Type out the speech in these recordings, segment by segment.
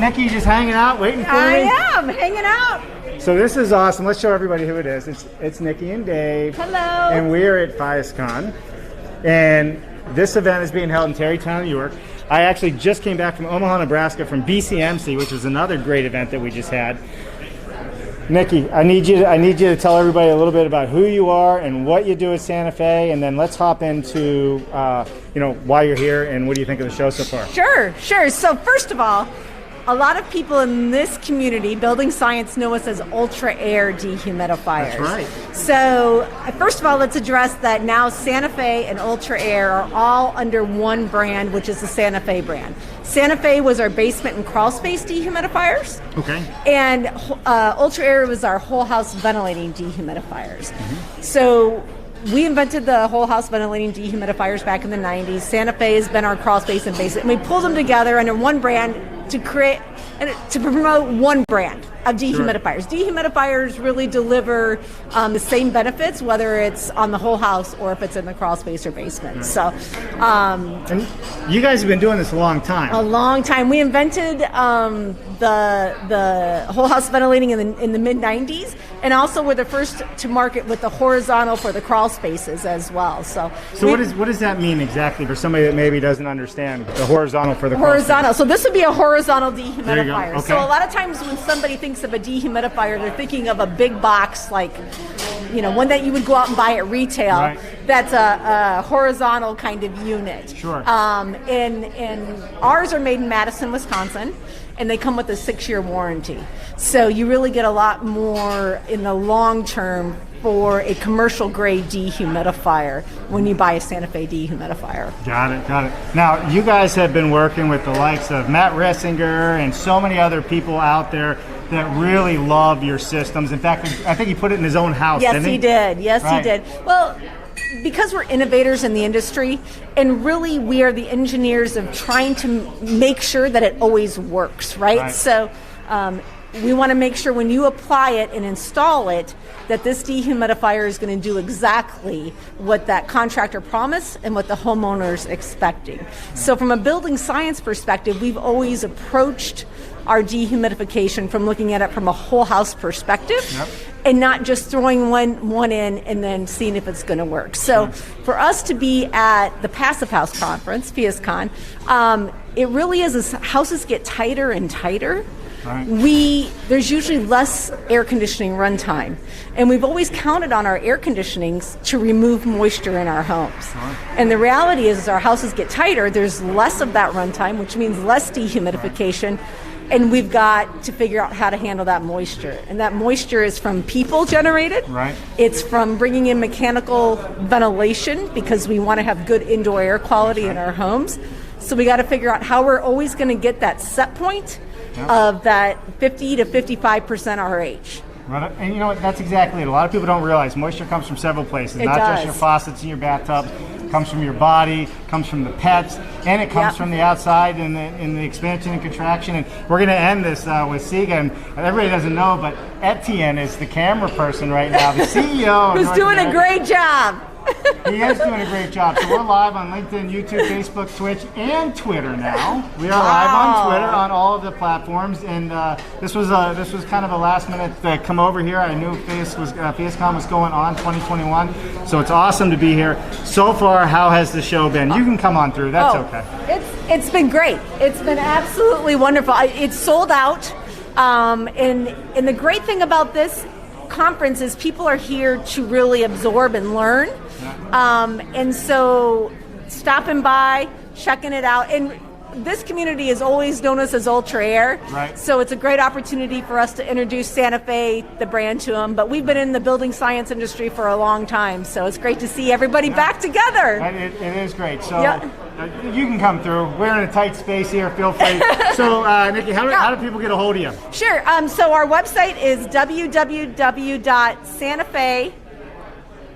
Nikki, just hanging out, waiting for me? I am hanging out. So this is awesome. Let's show everybody who it is. It's Nikki and Dave. Hello. And we're at PHIUS CON. And this event is being held in Tarrytown, New York. I actually just came back from Omaha, Nebraska from BCMC, which was another great event that we just had. Nikki, I need you to tell everybody a little bit about who you are and what you do at Santa Fe, and then let's hop into why you're here and what do you think of the show so far. Sure. So first of all, a lot of people in this community, building science, know us as Ultra Air dehumidifiers. That's right. So first of all, let's address that now Santa Fe and Ultra Air are all under one brand, which is the Santa Fe brand. Santa Fe was our basement and crawl space dehumidifiers. Okay. And Ultra Air was our whole house ventilating dehumidifiers. Mm-hmm. So we invented the whole house ventilating dehumidifiers back in the 90s. Santa Fe has been our crawl space and basement. And we pulled them together under one brand to create and to promote one brand of dehumidifiers. Sure. Dehumidifiers really deliver the same benefits, whether it's on the whole house or if it's in the crawl space or basement. Right. So, and you guys have been doing this a long time. A long time. We invented the whole house ventilating in the mid 90s, and also we're the first to market with the horizontal for the crawl spaces as well. So what does that mean exactly for somebody that maybe doesn't understand the horizontal for the horizontal? So this would be a horizontal dehumidifier. Okay. So a lot of times when somebody thinks of a dehumidifier, they're thinking of a big box, like one that you would go out and buy at retail. Right. That's a horizontal kind of unit. Sure. And ours are made in Madison, Wisconsin, and they come with a 6-year warranty. So you really get a lot more in the long term for a commercial grade dehumidifier when you buy a Santa Fe dehumidifier. Got it. Now, you guys have been working with the likes of Matt Ressinger and so many other people out there that really love your systems. In fact, I think he put it in his own house, yes, didn't he? He did. Yes, right. He did. Well, because we're innovators in the industry, and really we are the engineers of trying to make sure that it always works, right? So we want to make sure when you apply it and install it, that this dehumidifier is going to do exactly what that contractor promised and what the homeowner's expecting. So from a building science perspective, we've always approached our dehumidification from looking at it from a whole house perspective. Yep. And not just throwing one in and then seeing if it's going to work. So for us to be at the Passive House Conference, PHIUS CON, it really is as houses get tighter and tighter. Right. There's usually less air conditioning runtime, and we've always counted on our air conditionings to remove moisture in our homes. Right. And the reality is, as our houses get tighter, there's less of that runtime, which means less dehumidification. Right. And we've got to figure out how to handle that moisture. And that moisture is from people generated. Right. It's from bringing in mechanical ventilation because we want to have good indoor air quality in our homes. So we got to figure out how we're always going to get that set point of that 50 to 55% RH. Right. And you know what, that's exactly it. A lot of people don't realize moisture comes from several places, not just your faucets in your bathtub. It comes from your body, comes from the pets, and it comes from the outside in the expansion and contraction. And we're going to end this with Siga. And everybody doesn't know, but Etienne is the camera person right now, the CEO. Who's doing a great job. He is doing a great job. So we're live on LinkedIn, YouTube, Facebook, Twitch, and Twitter now. We are live on Twitter on all of the platforms, and this was kind of a last minute come over here. I knew PHIUS CON was going on 2021, so it's awesome to be here. So far, how has the show been? You can come on through. That's okay. It's been great. It's been absolutely wonderful. It's sold out, and the great thing about this conference is people are here to really absorb and learn. And so stopping by, checking it out. And this community is always known us as Ultra Air. Right. So it's a great opportunity for us to introduce Santa Fe, the brand, to them. But we've been in the building science industry for a long time. So it's great to see everybody back together. It is great. So you can come through. We're in a tight space here. Feel free. So, Nikki, how do people get a hold of you? Sure. So our website is www.santafe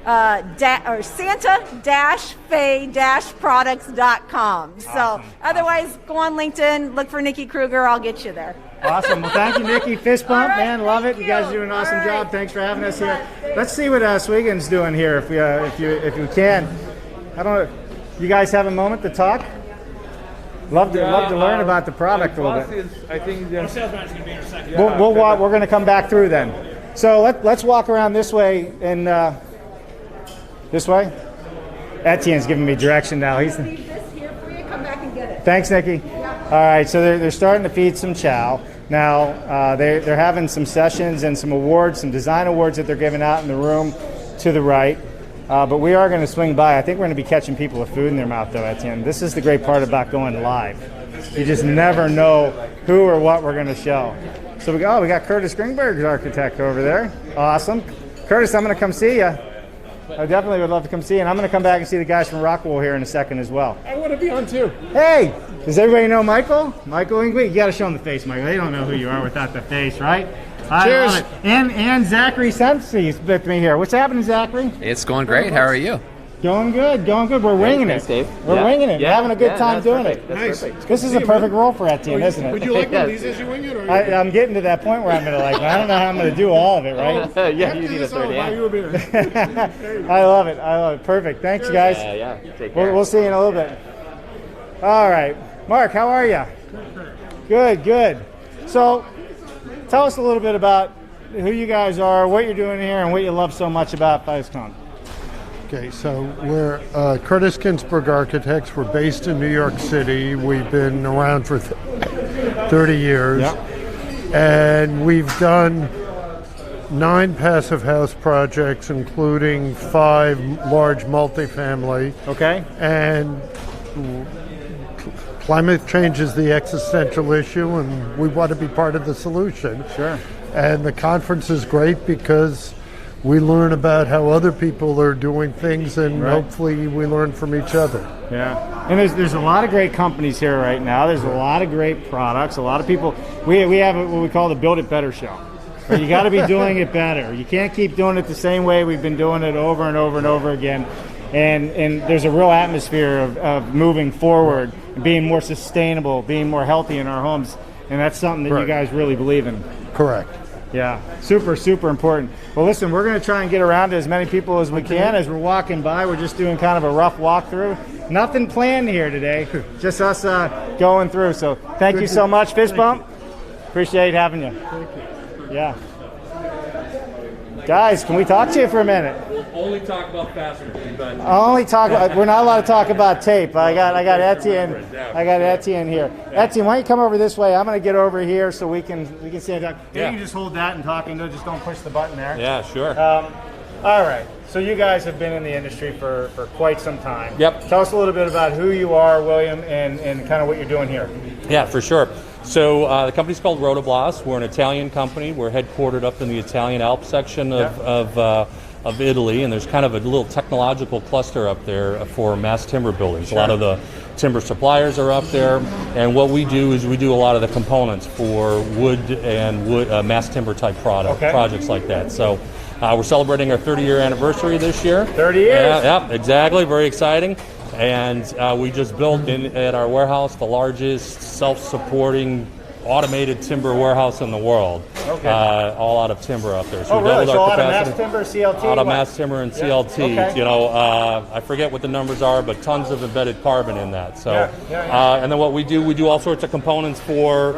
or santa-fe-products.com. So awesome. Otherwise, go on LinkedIn, look for Nikki Kruger. I'll get you there. Awesome. Well, thank you, Nikki. Fist bump, man. Love it. You guys are doing an awesome job. Thanks for having us here. Let's see what Swigan's doing here, if you can. I don't know. You guys have a moment to talk? Love to learn about the product a little bit. I think We're going to come back through then. So let's walk around this way and this way. Etienne's giving me direction now. He's. Leave this here for you. Come back and get it. Thanks, Nikki. All right, so they're starting to feed some chow. Now, they're having some sessions and some awards, some design awards that they're giving out in the room to the right. But we are going to swing by. I think we're going to be catching people with food in their mouth, though, Etienne. This is the great part about going live. You just never know who or what we're going to show. So we got Curtis Greenberg's architect over there. Awesome. Curtis, I'm going to come see you. I definitely would love to come see you, and I'm going to come back and see the guys from Rockwell here in a second as well. I want to be on too. Hey, does everybody know Michael? Michael Ingwe? You got to show them the face, Michael. They don't know who you are without the face, right? I Cheers. love it. And Zachary Sensi's with me here. What's happening, Zachary? It's going great. How are you? Going good. We're winging it. Thanks, Dave. We're Yeah. winging it. Yeah. We're having a good Yeah, time that's doing perfect. it. That's perfect. This is a perfect role for Etienne, isn't Would it? you like one of Yes. these as you wing it? Or I'm getting to that point where I'm going to I don't know how I'm going to do all of it, right? Yeah, you need a third Buy hand. you a beer. I love it. Perfect. Thanks, guys. Yeah. Take care. We'll see you in a little bit. All right. Mark, how are you? Good. So, tell us a little bit about who you guys are, what you're doing here, and what you love so much about PHIUS CON. Okay, so we're Curtis Ginsburg Architects. We're based in New York City. We've been around for 30 years. Yep. And we've done 9 passive house projects, including 5 large multifamily. Okay. And climate change is the existential issue, and we want to be part of the solution. Sure. And the conference is great because we learn about how other people are doing things, and Right. hopefully we learn from each other. Yeah, and there's a lot of great companies here right now. There's a lot of great products. A lot of people. We have what we call the Build It Better show. Right? You got to be doing it better. You can't keep doing it the same way we've been doing it over and over and over again. And there's a real atmosphere of moving forward, being more sustainable, being more healthy in our homes, and that's something that you Right. guys really believe in. Correct. Yeah, super important. Well, listen, we're going to try and get around to as many people as we can as we're walking by. We're just doing kind of a rough walkthrough. Nothing planned here today, just us going through. So thank you so much. Fist bump. Appreciate having you. Thank you. Yeah. Guys, can we talk to you for a minute? Only talk about fasteners, but We're not allowed to talk about tape. I got Etienne. I got Etienne here. Etienne, why don't you come over this way? I'm going to get over here so we can see. You can just hold that and talk, and just don't push the button there. yeah, sure. All right. So you guys have been in the industry for quite some time. Yep. Tell us a little bit about who you are, William, and kind of what you're doing here. Yeah, for sure. So the company's called Rotoblast. We're an Italian company. We're headquartered up in the Italian Alps section of Italy, and there's kind of a little technological cluster up there for mass timber buildings. A lot of the timber suppliers are up there, and what we do is we do a lot of the components for wood and mass timber type projects like that. So we're celebrating our 30-year anniversary this year. 30 years. Yeah, exactly. Very exciting. And we just built at our warehouse the largest self-supporting automated timber warehouse in the world. Okay. All out of timber up there. So Oh, we really? doubled So our out of capacity. mass timber, CLT? Out of what? mass timber and CLT. Okay. You know, I forget what the numbers are, but tons of embedded carbon in that. So, Yeah. and then what we do all sorts of components for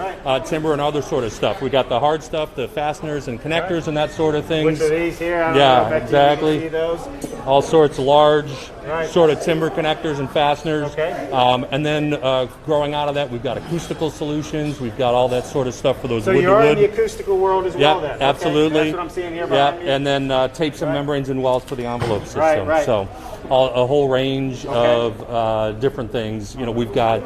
timber and other sort of stuff. We got the hard stuff, the fasteners and connectors and that sort of things. Which are these here? I don't Yeah, know if exactly. you can see those. All sorts of large Right. sort of timber connectors and fasteners. Okay. And then growing out of that, we've got acoustical solutions. We've got all that sort of stuff for those So wood to you're in wood. the acoustical world as well, then? Yeah, Okay. absolutely. That's what I'm seeing here Yeah, behind me. and then tapes and membranes and welds for the envelope system. Right. So a whole range of different things. You know, we've got,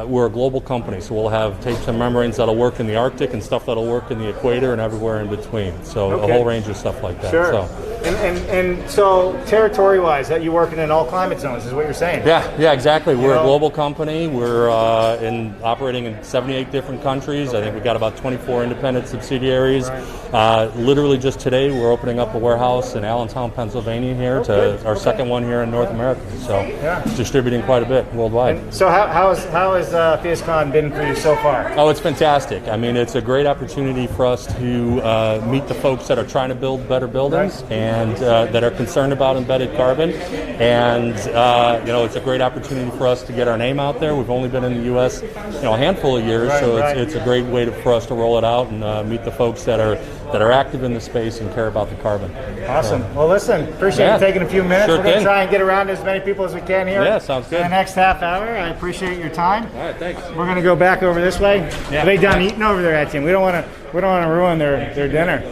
we're a global company, so we'll have tapes and membranes that'll work in the Arctic and stuff that'll work in the equator and everywhere in between. So a whole range of stuff like that. Sure. So. And so territory-wise, that you're working in all climate zones is what you're saying? Yeah, exactly. We're know? a global company. We're operating in 78 different countries. I think we've got about 24 independent subsidiaries. Literally just today, we're opening up a warehouse in Allentown, Pennsylvania here, our second one here in North America. So distributing quite a bit worldwide. And so how has PHIUS CON been for you so far? Oh, it's fantastic. I mean, it's a great opportunity for us to meet the folks that are trying to build better buildings and that are concerned about embedded carbon. And it's a great opportunity for us to get our name out there. We've only been in the U.S. a handful of years, so it's a great way for us to roll it out and meet the folks that are active in the space and care about the carbon. Awesome. Well, listen, appreciate you taking a few minutes. Sure We're going to try and get around to as many people as we can here. Yeah, sounds good. In the next half hour. I appreciate your time. All right, thanks. We're going to go back over this way. Yeah. Are they done eating over there at you? We don't want to ruin their dinner.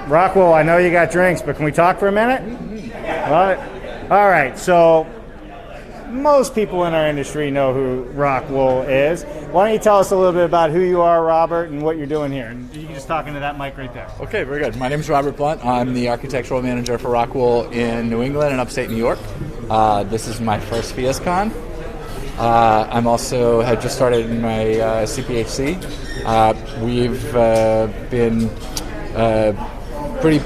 Rockwell, I know you got drinks, but can we talk for a minute? All right. So most people in our industry know who Rockwell is. Why don't you tell us a little bit about who you are, Robert, and what you're doing here? And you can just talk into that mic right there. Okay, very good. My name is Robert Blunt. I'm the architectural manager for Rockwell in New England and upstate New York. This is my first PHIUS Con. I'm also had just started in my CPHC. We've been pretty,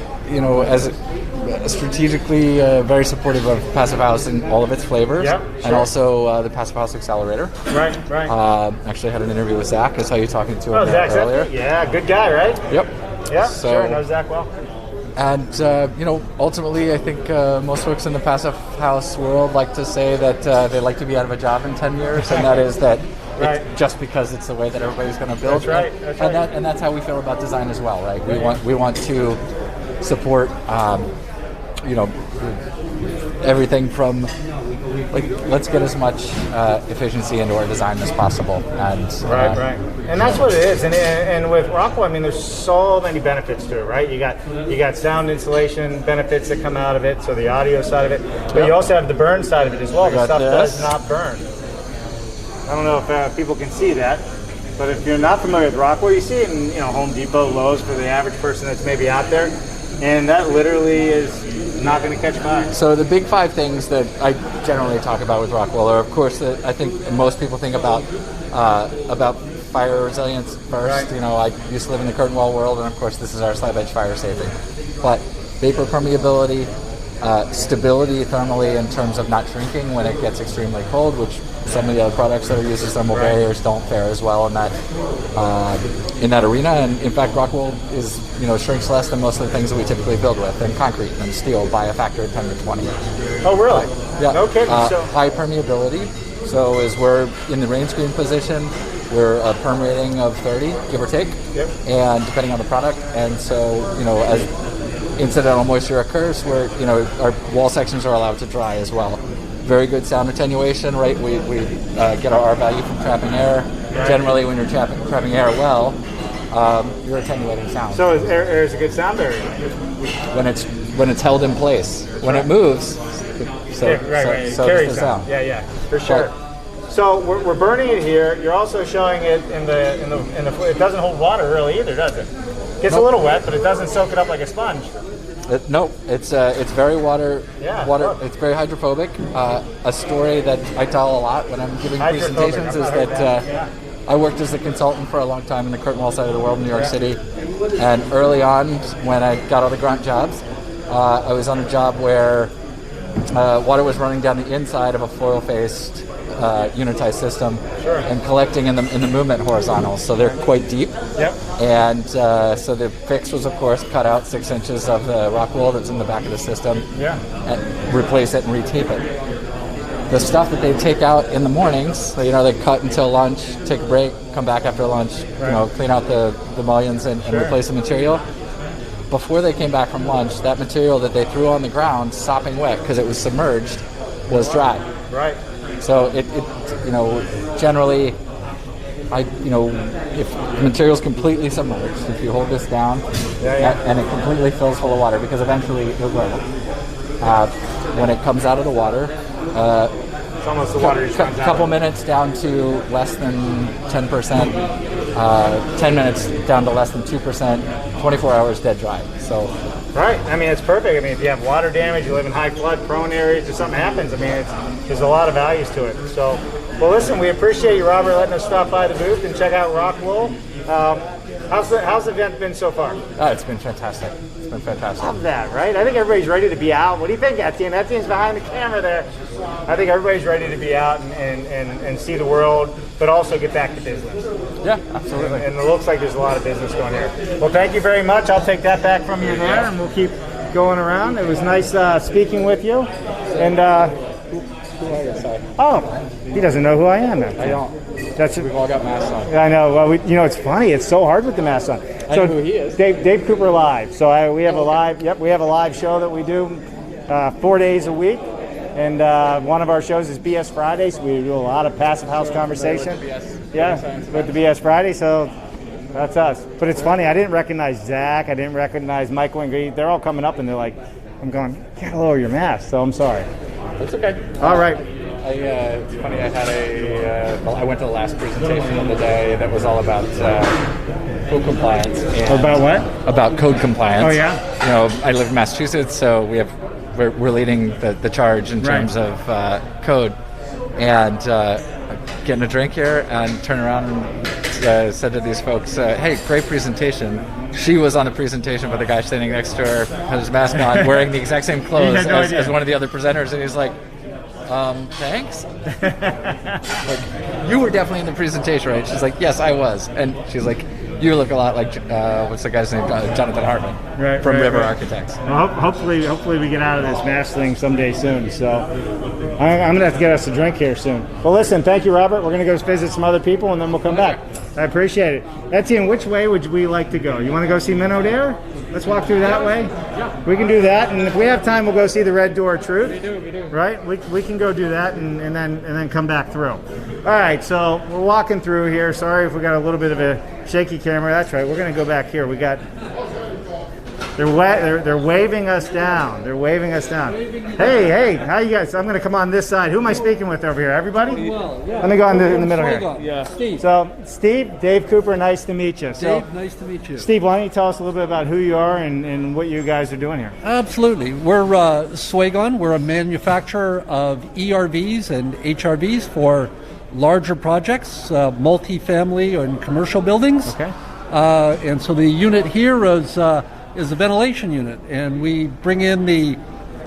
as strategically very supportive of Passive House in all of its flavors, and also the Passive House Accelerator. Right. Actually had an interview with Zach. I saw you talking to him Zach earlier. Yeah, good guy, right? Yep. Yeah, So- sure. I know Zach well. And, ultimately, I think most folks in the Passive House world like to say that they like to be out of a job in 10 years, and that is that it's just because it's the way that everybody's going to build. That's right. And that's how we feel about design as well, right? We want to support, everything from, let's get as much efficiency into our design as possible. And Right. And that's what it is. And with Rockwell, there's so many benefits to it, right? You got sound insulation benefits that come out of it, so the audio side of it. But you also have the burn side of it as well. The stuff does not burn. I don't know if people can see that, but if you're not familiar with Rockwell, you see it in Home Depot, Lowe's for the average person that's maybe out there, and that literally is not going to catch fire. So the big 5 things that I generally talk about with Rockwell are, of course, that I think most people think about fire resilience first. Right. I used to live in the curtain wall world, and of course, this is our slab edge fire safety. But vapor permeability, stability thermally in terms of not shrinking when it gets extremely cold, which some of the other products that are used as thermal barriers don't fare as well in that arena. And in fact, Rockwell is shrinks less than most of the things that we typically build with, and concrete and steel by a factor of 10 to 20. Oh, really? Yeah. No kidding. High permeability. So as we're in the rain screen position, we're a perm rating of 30, give or take, and depending on the product. And so as incidental moisture occurs, our wall sections are allowed to dry as well. Very good sound attenuation, right? We get our R value from trapping air. Right. Generally, when you're trapping air well, you're attenuating sound. So air is a good sound barrier? When it's held in place. When it moves, so carries the sound. Yeah, for sure. So we're burning it here. You're also showing it in the. It doesnn't hold water really either, does it? Gets a little wet, but it doesn't soak it up like a sponge. No, it's very water. It's very hydrophobic. A story that I tell a lot when I'm giving presentations is that I worked as a consultant for a long time in the curtain wall side of the world in New York City, and early on when I got all the grunt jobs, I was on a job where water was running down the inside of a foil-faced unitized system and collecting in the movement horizontals, so they're quite deep. And so the fix was, of course, cut out 6 inches of the rock wool that's in the back of the system, and replace it and retape it. The stuff that they take out in the mornings, they cut until lunch, take a break, come back after lunch, clean out the mullions and replace the material. Before they came back from lunch, that material that they threw on the ground, sopping wet because it was submerged, was dry. Right. So it generally, if the material's completely submerged, if you hold this down and it completely fills full of water, because eventually it will. When it comes out of the water, it's almost the water just runs out. Couple minutes down to less than 10%, 10 minutes down to less than 2%, 24 hours dead dry. So. Right. It's perfect. If you have water damage, you live in high flood prone areas, if something happens, there's a lot of values to it. So, well, listen, we appreciate you, Robert, letting us stop by the booth and check out Rockwell. How's the event been so far? It's been fantastic. It's been fantastic. Love that, right? I think everybody's ready to be out. What do you think, Etienne? Etienne's behind the camera there. I think everybody's ready to be out and see the world, but also get back to business. Yeah, absolutely. And it looks like there's a lot of business going here. Well, thank you very much. I'll take that back from you there, and we'll keep going around. It was nice speaking with you. And Who are you? Sorry. oh, he doesn't know who I am. Then. I don't. We've all got masks on. I know. Well, it's funny. It's so hard with the mask on. I know who he is. DaveCooper.Live. So we have a live. Yep, we have a live show that we do 4 days a week, and one of our shows is BS Fridays. We do a lot of passive house conversation. With the BS Friday. So that's us. But it's funny. I didn't recognize Zach. I didn't recognize Michael and Green. They're all coming up, and they're like, "I'm going. You gotta lower your mask." So I'm sorry. That's okay. All right. It's funny. I had I went to the last presentation of the day that was all about code compliance. And About what? About code compliance. Oh yeah. I live in Massachusetts, so we're leading the charge in terms of code, and getting a drink here, and turn around and said to these folks, "Hey, great presentation." She was on the presentation, but the guy standing next to her had his mask on, wearing the exact same clothes as one of the other presenters, and he's like, thanks. Like, you were definitely in the presentation, right? She's like, yes, I was. And she's like, you look a lot like what's the guy's name? Jonathan Hartman from River Architects. Well, hopefully we get out of this mask thing someday soon. So I'm gonna have to get us a drink here soon. Well, listen, thank you, Robert. We're gonna go visit some other people, and then we'll come back. I appreciate it. Etienne, which way would we like to go? You want to go see Minnow Dare? Let's walk through that way. Yeah. We can do that, and if we have time, we'll go see the Red Door of Truth. We do. Right? We can go do that, and then come back through. All right. So we're walking through here. Sorry if we got a little bit of a shaky camera. That's right. We're going to go back here. We got. They're waving us down. They're waving us down. Hey, how you guys? I'm going to come on this side. Who am I speaking with over here? Everybody? Well, yeah. Let me go in the middle here. Yeah, Steve. So, Steve, Dave Cooper, nice to meet you. Dave, nice to meet you. Steve, why don't you tell us a little bit about who you are and what you guys are doing here? Absolutely. We're Swagon. We're a manufacturer of ERVs and HRVs for larger projects, multifamily and commercial buildings. Okay. And so the unit here is a ventilation unit, and we bring in the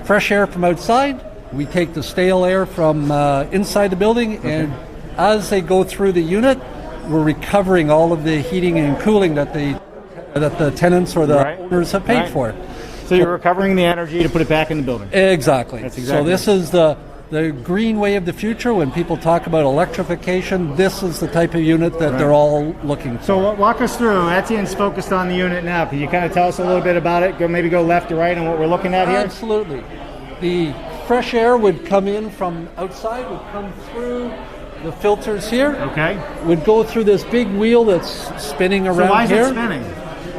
fresh air from outside. We take the stale air from inside the building, and as they go through the unit, we're recovering all of the heating and cooling that the tenants or the owners have paid for. So you're recovering the energy to put it back in the building. Exactly. That's exactly. So this is the green way of the future. When people talk about electrification, this is the type of unit that they're all looking for. So walk us through. Etienne's focused on the unit now. Can you kind of tell us a little bit about it? Maybe go left to right on what we're looking at here? Absolutely. The fresh air would come in from outside, would come through the filters here. Okay. Would go through this big wheel that's spinning around here. So why is it spinning?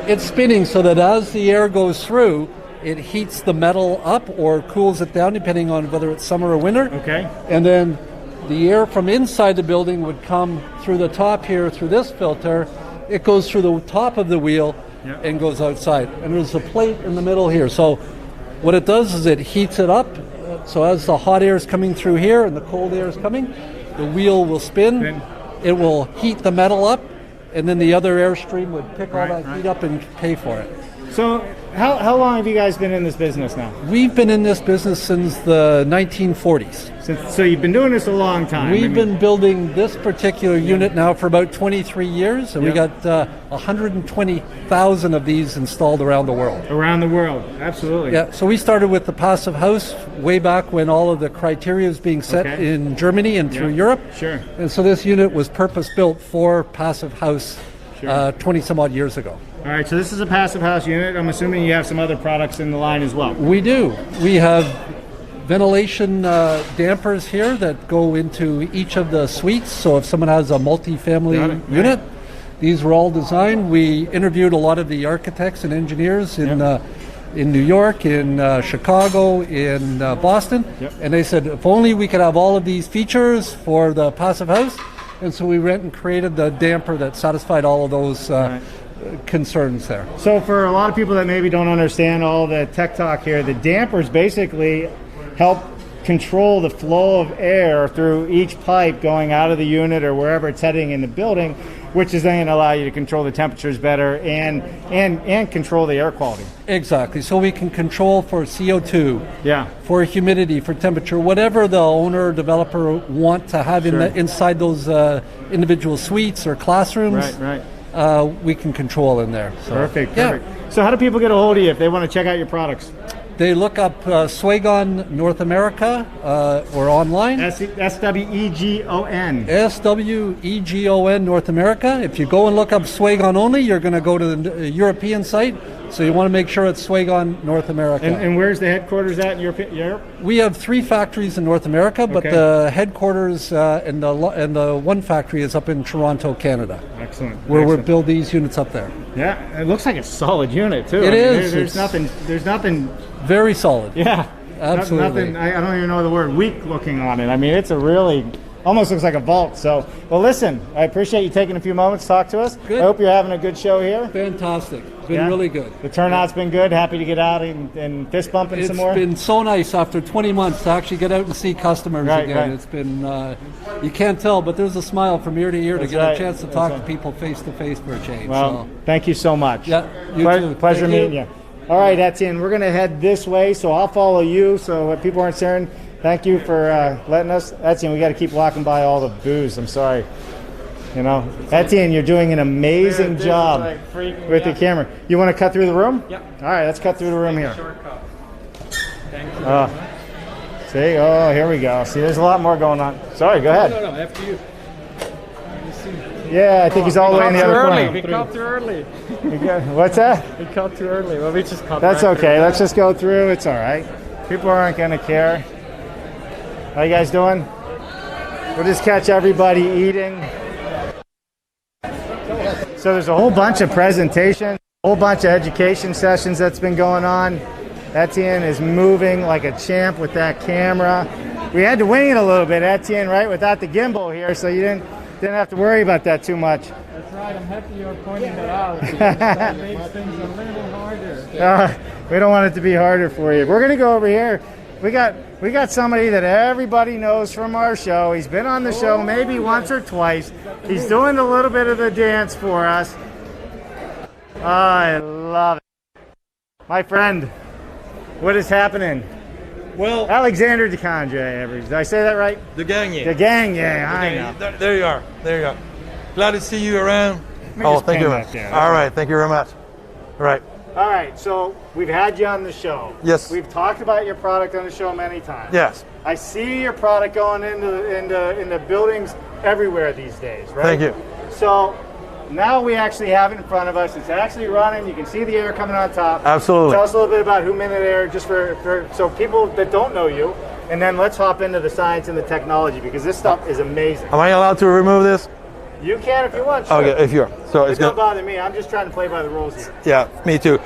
It's spinning so that as the air goes through, it heats the metal up or cools it down, depending on whether it's summer or winter. Okay. And then the air from inside the building would come through the top here, through this filter. It goes through the top of the wheel and goes outside. And there's a plate in the middle here. So what it does is it heats it up. So as the hot air is coming through here and the cold air is coming, the wheel will spin. It will heat the metal up, and then the other airstream would pick all that heat up and pay for it. So how long have you guys been in this business now? We've been in this business since the 1940s. So you've been doing this a long time. We've been building this particular unit now for about 23 years, and we got 120,000 of these installed around the world. Around the world, absolutely. Yeah, so we started with the passive house way back when all of the criteria was being set in Germany and through Europe. Sure. And so this unit was purpose-built for passive house 20 some odd years ago. All right, so this is a passive house unit. I'm assuming you have some other products in the line as well. We do. We have ventilation dampers here that go into each of the suites. So if someone has a multi-family unit, these were all designed. We interviewed a lot of the architects and engineers in New York, in Chicago, in Boston, and they said if only we could have all of these features for the passive house. And so we went and created the damper that satisfied all of those concerns there. So for a lot of people that maybe don't understand all the tech talk here, the dampers basically help control the flow of air through each pipe going out of the unit or wherever it's heading in the building, which is then going to allow you to control the temperatures better and control the air quality. Exactly. So we can control for CO2, for humidity, for temperature, whatever the owner or developer want to have inside those individual suites or classrooms. We can control in there. So, Perfect. So how do people get a hold of you if they want to check out your products? They look up SWEGON North America or online. SWEGON. SWEGON North America. If you go and look up SWEGON only, you're going to go to the European site. So you want to make sure it's SWEGON North America. And where's the headquarters at in Europe? We have 3 factories in North America, but the headquarters and the one factory is up in Toronto, Canada. Excellent. Where we build these units up there. Yeah, it looks like a solid unit too. It is. There's nothing. Very solid. Yeah, absolutely. Nothing. I don't even know the word weak looking on it. I mean, it's a really almost looks like a vault. So, well, listen, I appreciate you taking a few moments to talk to us. Good. I hope you're having a good show here. Fantastic. Been really good. The turnout's been good. Happy to get out and fist bumping some more. It's been so nice after 20 months to actually get out and see customers again. Right. It's been, you can't tell, but there's a smile from ear to ear to get a chance to talk to people face to face for a change. Well, thank you so much. Yeah, you too. Pleasure meeting you. All right, Etienne, we're going to head this way, so I'll follow you so people aren't staring. Thank you for letting us. Etienne, we got to keep walking by all the booths. I'm sorry. You know, Etienne, you're doing an amazing job with the camera. You want to cut through the room? Yep. All right, let's cut through the room here. Shortcut. Thank you. See, here we go. See, there's a lot more going on. Sorry, go ahead. No, after you. Yeah, I think he's all the way in the other corner. We cut too early. What's that? We cut too early. Well, we just cut. That's okay. Let's just go through. It's all right. People aren't going to care. How you guys doing? We'll just catch everybody eating. So there's a whole bunch of presentations, a whole bunch of education sessions that's been going on. Etienne is moving like a champ with that camera. We had to wing it a little bit, Etienne, right, without the gimbal here, so you didn't have to worry about that too much. That's right. I'm happy you're pointing that out. That makes things a little harder. We don't want it to be harder for you. We're going to go over here. We got somebody that everybody knows from our show. He's been on the show maybe once or twice. He's doing a little bit of the dance for us. Oh, I love it. My friend, what is happening? Well, Alexander DeCondre, did I say that right? The Gagne. The Gagne, I know. There you are. There you are. Glad to see you around. Thank you. All right, thank you very much. All right. All right, so we've had you on the show. Yes. We've talked about your product on the show many times. Yes. I see your product going into buildings everywhere these days, right? Thank you. So now we actually have it in front of us. It's actually running. You can see the air coming on top. Absolutely. Tell us a little bit about Hrv and Ervs, just for so people that don't know you, and then let's hop into the science and the technology, because this stuff is amazing. Am I allowed to remove this? You can if you want. Sure. Okay, if you're. So it don't bother me. I'm just trying to play by the rules here. Yeah, me too.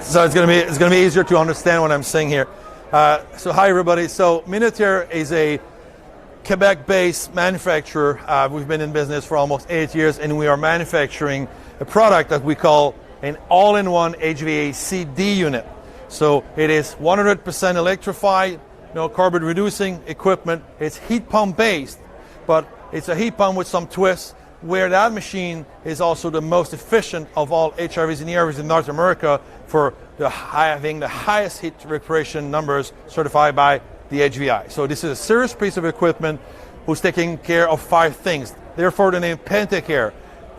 So it's gonna be easier to understand what I'm saying here. So hi everybody. So Minotaur is a Quebec-based manufacturer. We've been in business for almost 8 years, and we are manufacturing a product that we call an all-in-one HVAC-D unit. So it is 100% electrified, no carbon-reducing equipment. It's heat pump based, but it's a heat pump with some twists, where that machine is also the most efficient of all HRVs and ERVs in North America for having the highest heat recuperation numbers certified by the HVI. So this is a serious piece of equipment who's taking care of 5 things. Therefore the name Pentacare,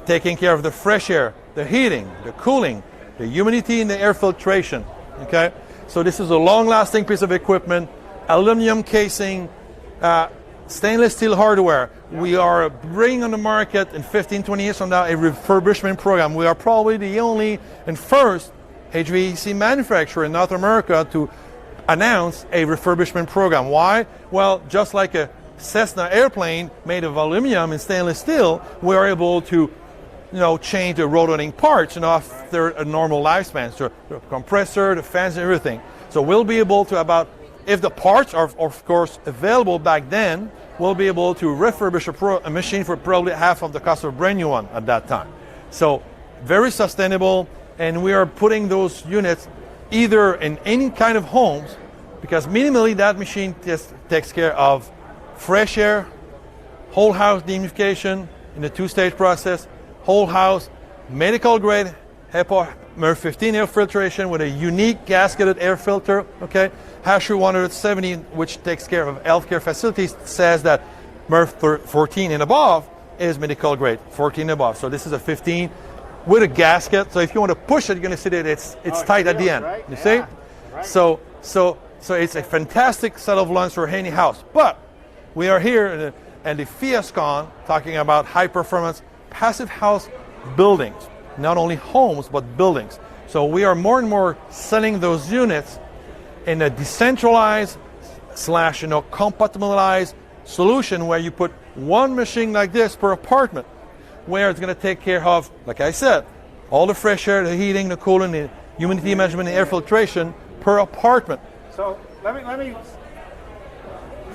taking care of the fresh air, the heating, the cooling, the humidity and the air filtration. Okay, so this is a long-lasting piece of equipment, aluminum casing, stainless steel hardware. We are bringing on the market in 15-20 years from now a refurbishment program. We are probably the only and first HVAC manufacturer in North America to announce a refurbishment program. Why? Well, just like a Cessna airplane made of aluminum and stainless steel, we are able to change the rotating parts after a normal lifespan. So the compressor, the fans, and everything. So we'll be able to if the parts are, of course, available back then, we'll be able to refurbish a machine for probably half of the cost of a brand new one at that time. So very sustainable, and we are putting those units either in any kind of homes, because minimally that machine takes care of fresh air, whole house dehumidification in the 2-stage process, whole house medical grade HEPA MERV 15 air filtration with a unique gasketed air filter, okay? Hrv 170, which takes care of healthcare facilities, says that MERV 14 and above is medical grade, 14 and above. So this is a 15 with a gasket. So if you want to push it, you're going to see that it's tight at the end. Right? You see? Right. So So it's a fantastic set of lines for any house. But we are here at the PHIUS CON talking about high-performance passive house buildings, not only homes but buildings. So we are more and more selling those units in a decentralized / compartmentalized solution where you put one machine like this per apartment, where it's going to take care of, like I said, all the fresh air, the heating, the cooling, the humidity management, and air filtration per apartment. So let me,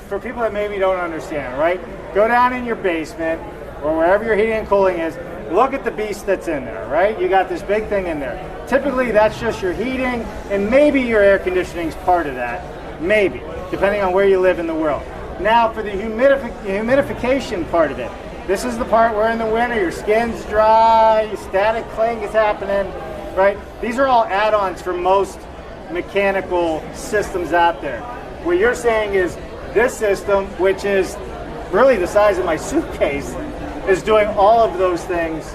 for people that maybe don't understand, right? Go down in your basement or wherever your heating and cooling is, look at the beast that's in there, right? You got this big thing in there. Typically that's just your heating and maybe your air conditioning is part of that, maybe, depending on where you live in the world. Now for the humidification part of it, this is the part where in the winter your skin's dry, static cling is happening, right? These are all add-ons for most mechanical systems out there. What you're saying is this system, which is really the size of my suitcase, is doing all of those things.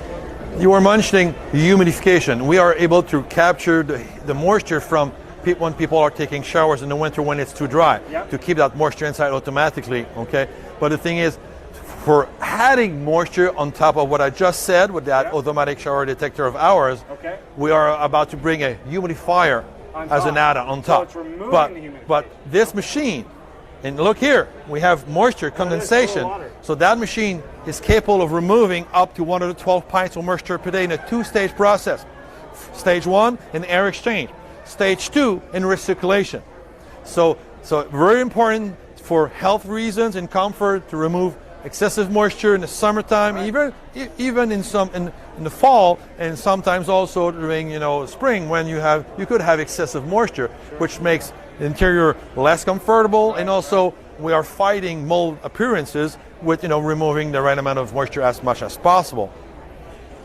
You were mentioning humidification. We are able to capture the moisture from when people are taking showers in the winter when it's too dry, to keep that moisture inside automatically, okay? But the thing is, for adding moisture on top of what I just said with that automatic shower detector of ours, we are about to bring a humidifier as an add-on on top. So it's removing the humidification. But this machine, and look here, we have moisture condensation. So that machine is capable of removing up to 112 pints of moisture per day in a two-stage process. Stage 1 in air exchange. Stage 2 in recirculation. So very important for health reasons and comfort to remove excessive moisture in the summertime, even in the fall, and sometimes also during spring when you could have excessive moisture, which makes the interior less comfortable, and also we are fighting mold appearances with removing the right amount of moisture as much as possible.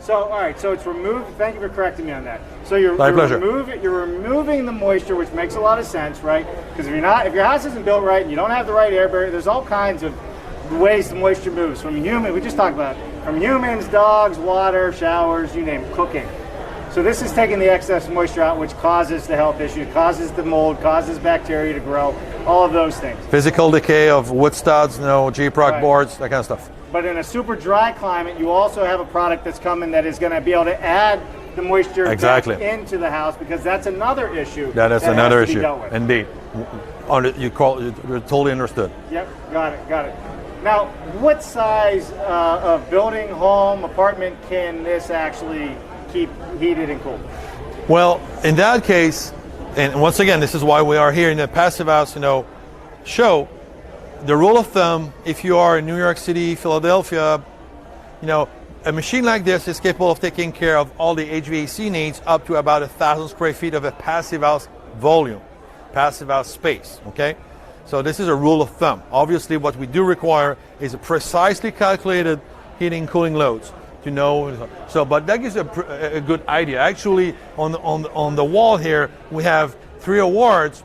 So all right, so it's removed. Thank you for correcting me on that. So you're removing the moisture, which makes a lot of sense, right? Because if your house isn't built right and you don't have the right air barrier, there's all kinds of ways the moisture moves from we just talked about it, from humans, dogs, water, showers, you name it, cooking. So this is taking the excess moisture out, which causes the health issue, causes the mold, causes bacteria to grow, all of those things. Physical decay of wood studs, G-Proc boards, that kind of stuff. But in a super dry climate, you also have a product that's coming that is going to be able to add the moisture back into the house, because that's another issue. That is another issue, indeed. You're totally understood. Yep, got it. Now, what size of building, home, apartment can this actually keep heated and cooled? Well, in that case, and once again, this is why we are here in the Passive House, show. The rule of thumb, if you are in New York City, Philadelphia, a machine like this is capable of taking care of all the HVAC needs up to about 1,000 square feet of a passive house volume, passive house space, okay? So this is a rule of thumb. Obviously, what we do require is a precisely calculated heating and cooling loads to know. So, but that gives a good idea. Actually, on the wall here, we have 3 awards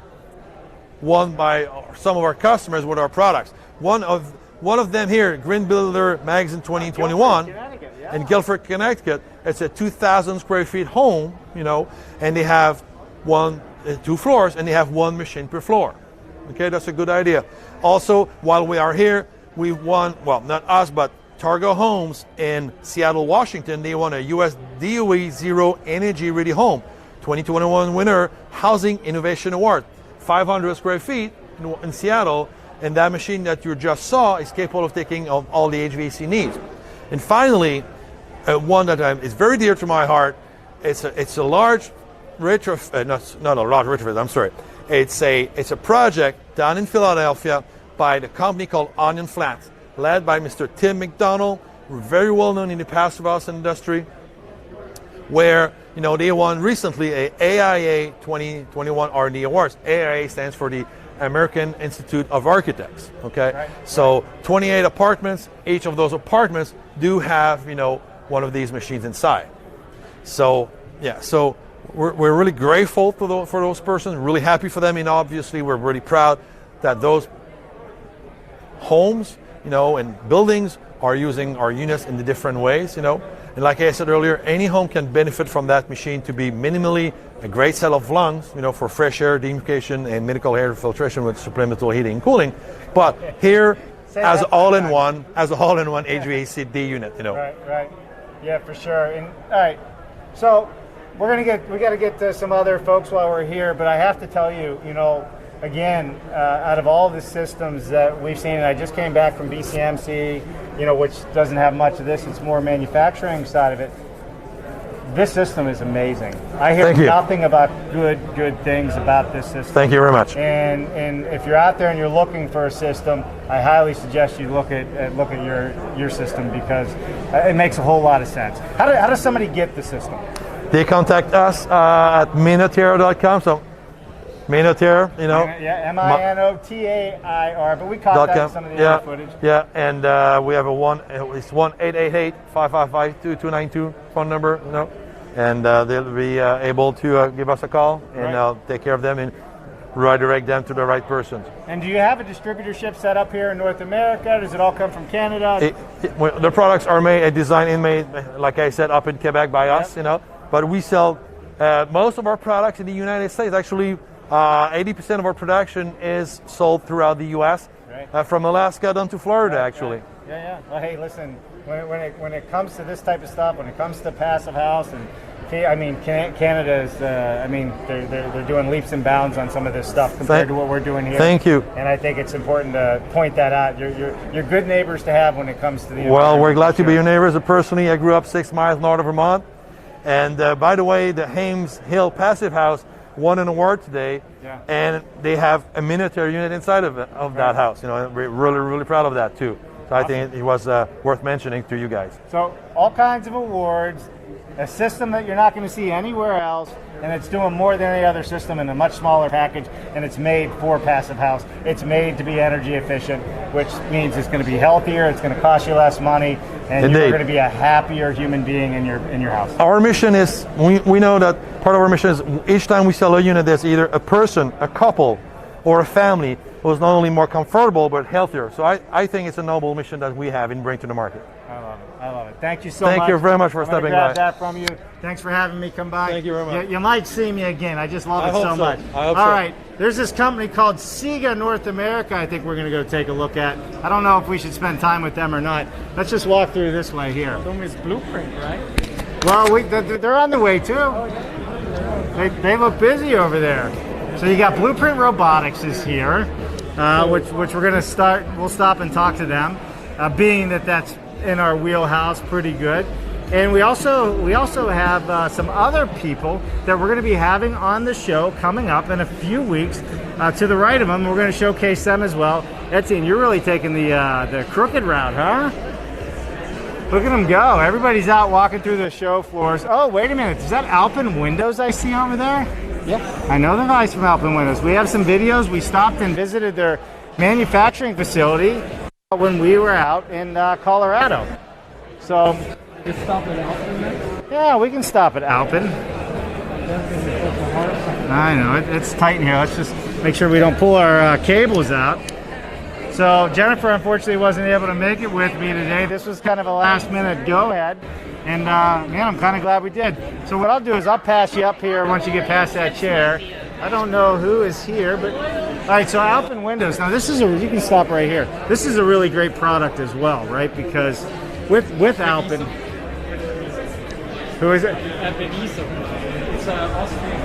won by some of our customers with our products. One of them here, Green Builder Magazine 2021, in Guilford, Connecticut. It's a 2,000 square feet home, and they have 2 floors, and they have 1 machine per floor. Okay, that's a good idea. Also, while we are here, we won, well, not us, but Targo Homes in Seattle, Washington. They won a US DOE Zero Energy Ready Home 2021 winner Housing Innovation Award. 500 square feet in Seattle, and that machine that you just saw is capable of taking all the HVAC needs. And finally, one that is very dear to my heart, it's a large retrofit, not a large retrofit, I'm sorry. It's a project down in Philadelphia by the company called Onion Flats, led by Mr. Tim McDonald, very well known in the passive house industry, where they won recently a AIA 2021 R&D Awards. AIA stands for the American Institute of Architects. Okay, right. So 28 apartments. Each of those apartments do have one of these machines inside. So yeah, so we're really grateful for those persons. Really happy for them, and obviously we're really proud that those homes, and buildings are using our units in the different ways, and And like I said earlier, any home can benefit from that machine to be minimally a great set of lungs, you know, for fresh air, dehumidification, and medical air filtration with supplemental heating and cooling. But here, as all-in-one HVAC unit, you know. Right. Yeah, for sure. And all right, so we got to get to some other folks while we're here. But I have to tell you, you know, again, out of all the systems that we've seen, and I just came back from BCMC, you know, which doesn't have much of this. It's more manufacturing side of it. This system is amazing. I hear nothing about good things about this system. Thank you very much. And if you're out there and you're looking for a system, I highly suggest you look at your system, because it makes a whole lot of sense. How does somebody get the system? They contact us at minotair.com. So Minotair, you know. Yeah, Minotair, but we caught that in some of the other footage. Yeah, and we have it's 1-888-555-2292 phone number, you know, and they'll be able to give us a call, and I'll take care of them and redirect them to the right person. And do you have a distributorship set up here in North America? Does it all come from Canada? The products are designed and made, like I said, up in Quebec by us, you know, but we sell most of our products in the United States. Actually, 80% of our production is sold throughout the U.S., from Alaska down to Florida, actually. Yeah. Well, hey, listen, when it comes to this type of stuff, when it comes to passive house, and I mean, Canada is, they're doing leaps and bounds on some of this stuff compared to what we're doing here. Thank you. And I think it's important to point that out. You're good neighbors to have when it comes to the. Well, we're glad to be your neighbors. Personally, I grew up 6 miles north of Vermont, and by the way, the Hames Hill Passive House won an award today, and they have a Minotair unit inside of that house. You know, we're really proud of that too. So I think it was worth mentioning to you guys. So all kinds of awards, a system that you're not going to see anywhere else, and it's doing more than any other system in a much smaller package, and it's made for passive house. It's made to be energy efficient, which means it's going to be healthier, it's going to cost you less money, and you're going to be a happier human being in your house. Our mission is, we know that part of our mission is each time we sell a unit, there's either a person, a couple, or a family who is not only more comfortable but healthier. So I think it's a noble mission that we have in bringing to the market. I love it. Thank you so much. Thank you very much for stepping by. Grab that from you. Thanks for having me come by. Thank you very much. You might see me again. I just love it so much. I hope All right. There's this company called Sega North America I think we're going to go take a look at. I don't know if we should spend time with them or not. Let's just walk through this way here. It's Blueprint, right? Well, they're on the way too. They look busy over there. So you got Blueprint Robotics is here, which we're going to start. We'll stop and talk to them, being that's in our wheelhouse pretty good. And we also have some other people that we're going to be having on the show coming up in a few weeks. To the right of them, we're going to showcase them as well. Etienne, you're really taking the crooked route, huh? Look at them go. Everybody's out walking through the show floors. Oh, wait a minute. Is that Alpen Windows I see over there? Yeah. I know the guys from Alpen Windows. We have some videos. We stopped and visited their manufacturing facility when we were out in Colorado. So, Just stop at Alpen then? yeah, we can stop at Alpen. I know, it's tight in here. Let's just make sure we don't pull our cables out. So Jennifer unfortunately wasn't able to make it with me today. This was kind of a last minute go ahead. And man, I'm kind of glad we did. So what I'll do is I'll pass you up here once you get past that chair. I don't know who is here, but all right. So Alpen Windows. Now this is you can stop right here. This is a really great product as well, right? Because with Alpen, who is it? It's Austrian.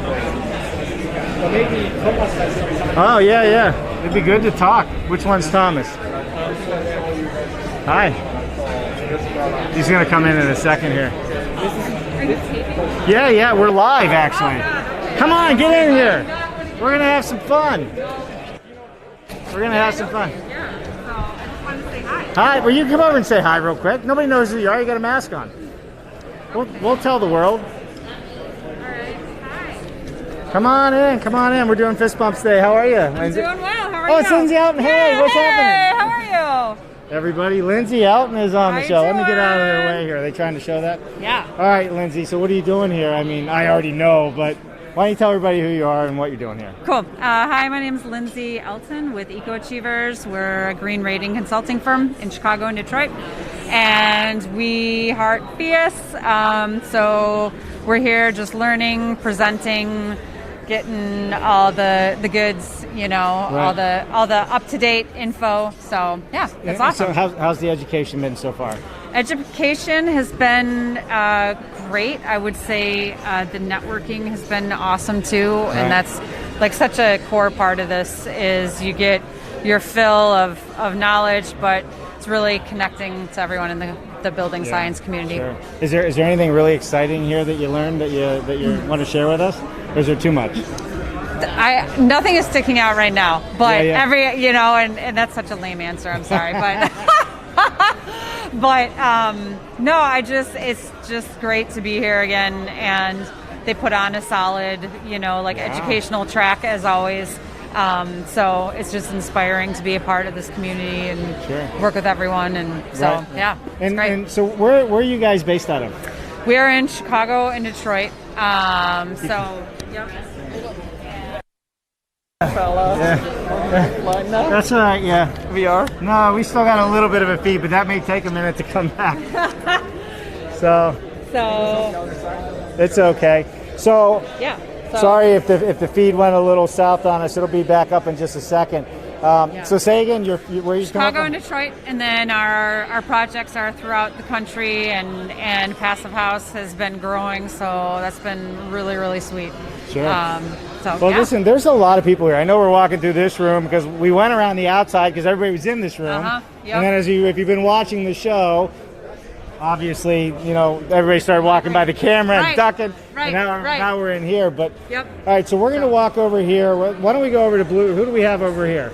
Well, maybe Thomas has some. Oh yeah. It'd be good to talk. Which one's Thomas? Hi. He's gonna come in a second here. Yeah, we're live actually. Come on, get in here. We're gonna have some fun. Hi, will you come over and say hi real quick? Nobody knows who you are. You got a mask on. We'll tell the world. Come on in. We're doing fist bumps today. How are you, Lindsay? I'm doing well. How are you? Oh, it's Lindsay Alton. Hey, what's happening? Hey, how are you? Everybody, Lindsay Alton is on the How show. you Let me get out of their doing? way here. Are they trying to show that? Yeah. All right, Lindsay. So what are you doing here? I mean, I already know, but why don't you tell everybody who you are and what you're doing here? Cool. Hi, my name is Lindsay Elton with EcoAchievers. We're a green rating consulting firm in Chicago and Detroit, and we heart PHIUS. So we're here just learning, presenting, getting all the goods, you know, Right. all the up-to-date info. So yeah, that's awesome. So how's the education been so far? Education has been great. I would say the networking has been awesome too, Right. and that's like such a core part of this is you get your fill of knowledge, but it's really connecting to everyone in the building science community. Sure. Is there anything really exciting here that you learned that you want to share with us, or is there too much? Nothing is sticking out right now, but Yeah. every, you know, and that's such a lame answer. I'm sorry, but but no, it's just great to be here again, and they put on a solid, you know, like educational track as always. So it's just inspiring to be a part of this community and work with everyone, and so Right. yeah, it's great. And so where are you guys based out of? We are in Chicago and Detroit. Yep. That's all right, yeah. We are? No, we still got a little bit of a feed, but that may take a minute to come back. So it's okay. So yeah. Sorry if the feed went a little south on us. It'll be back up in just a second. So say again, where you Chicago and Detroit, and then our projects are throughout the country, and Passive House has been growing, so that's been really, really sweet. Sure. Listen, there's a lot of people here. I know we're walking through this room because we went around the outside because everybody was in this room. Yep. And then if you've been watching the show, obviously, you know, everybody started walking by the camera and ducking. Right. And now we're in here. But yep. All right, so we're going to walk over here. Why don't we go over to Blue? Who do we have over here?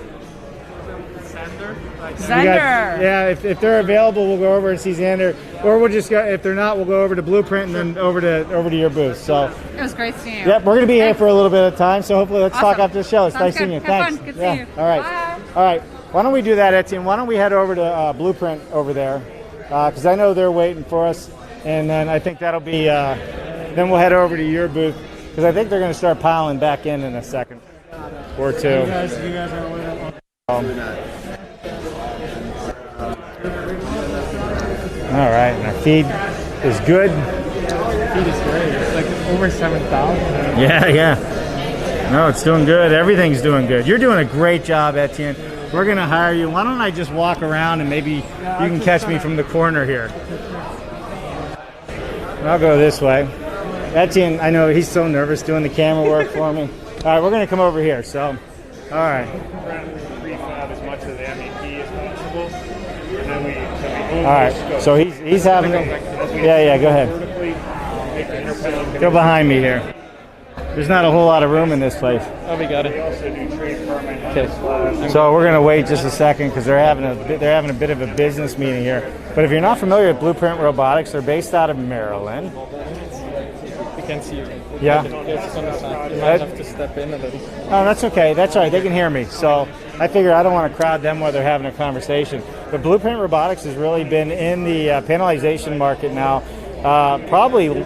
Xander. If they're available, we'll go over and see Xander, or we'll just go. If they're not, we'll go over to Blueprint and then over to your booth. So it was great seeing you. Yep, we're going to be here for a little bit of time. So hopefully, let's talk after the show. It's nice seeing you. Have Thanks. fun. Good seeing you. All right. Bye. All right. Why don't we do that, Etienne? Why don't we head over to Blueprint over there? Because I know they're waiting for us, and then I think that'll be. Then we'll head over to your booth because I think they're going to start piling back in a second or two. You guys are all right, and our feed is good. feed is great. It's like over 7,000. Yeah. No, it's doing good. Everything's doing good. You're doing a great job, Etienne. We're going to hire you. Why don't I just walk around and maybe you can catch me from the corner here. I'll go this way. Etienne, I know he's so nervous doing the camera work for me. All right, we're going to come over here. So, all right. Prefab as much of the MEP as possible, and then we all right. So he's having. Yeah. Go ahead. Go behind me here. There's not a whole lot of room in this place. Oh, we got it. We also do trade permit. Okay. So we're going to wait just a second because they're having a bit of a business meeting here. But if you're not familiar with Blueprint Robotics, they're based out of Maryland. We can see you. Yeah. It's on the side. You might have to step in a little. Oh, that's okay. That's all right. They can hear me. So I figure I don't want to crowd them while they're having a conversation. But Blueprint Robotics has really been in the panelization market now, probably,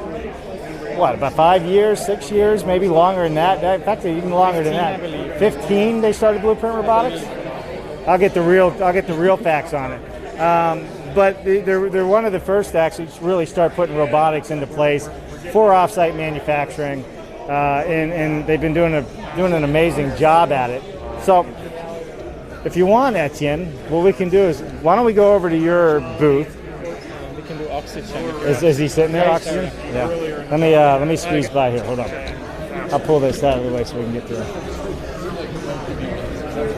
about 5 years, 6 years, maybe longer than that. In fact, even longer than that. 15 they started Blueprint Robotics. I'll get the real facts on it. But they're one of the first to actually really start putting robotics into place for offsite manufacturing, and they've been doing an amazing job at it. So, if you want, Etienne, what we can do is, why don't we go over to your booth? We can do oxygen. Is he sitting there, oxygen? Yeah. Let me squeeze by here. Hold on. I'll pull this out of the way so we can get through.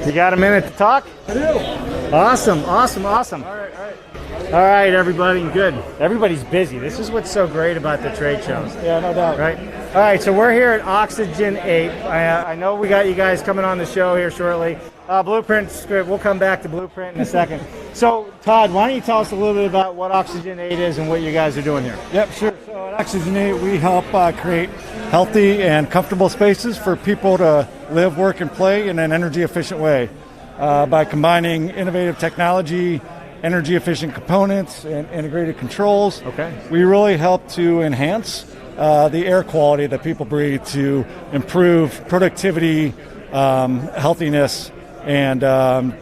You got a minute to talk? I do. Awesome. All right, everybody. Good. Everybody's busy. This is what's so great about the trade shows. Yeah, no doubt. Right. All right, so we're here at Oxygen 8. I know we got you guys coming on the show here shortly. Blueprint script. We'll come back to Blueprint in a second. So, Todd, why don't you tell us a little bit about what Oxygen 8 is and what you guys are doing here? Yep, sure. So at Oxygen 8, we help create healthy and comfortable spaces for people to live, work, and play in an energy-efficient way by combining innovative technology energy efficient components and integrated controls. Okay. We really help to enhance the air quality that people breathe to improve productivity, healthiness, and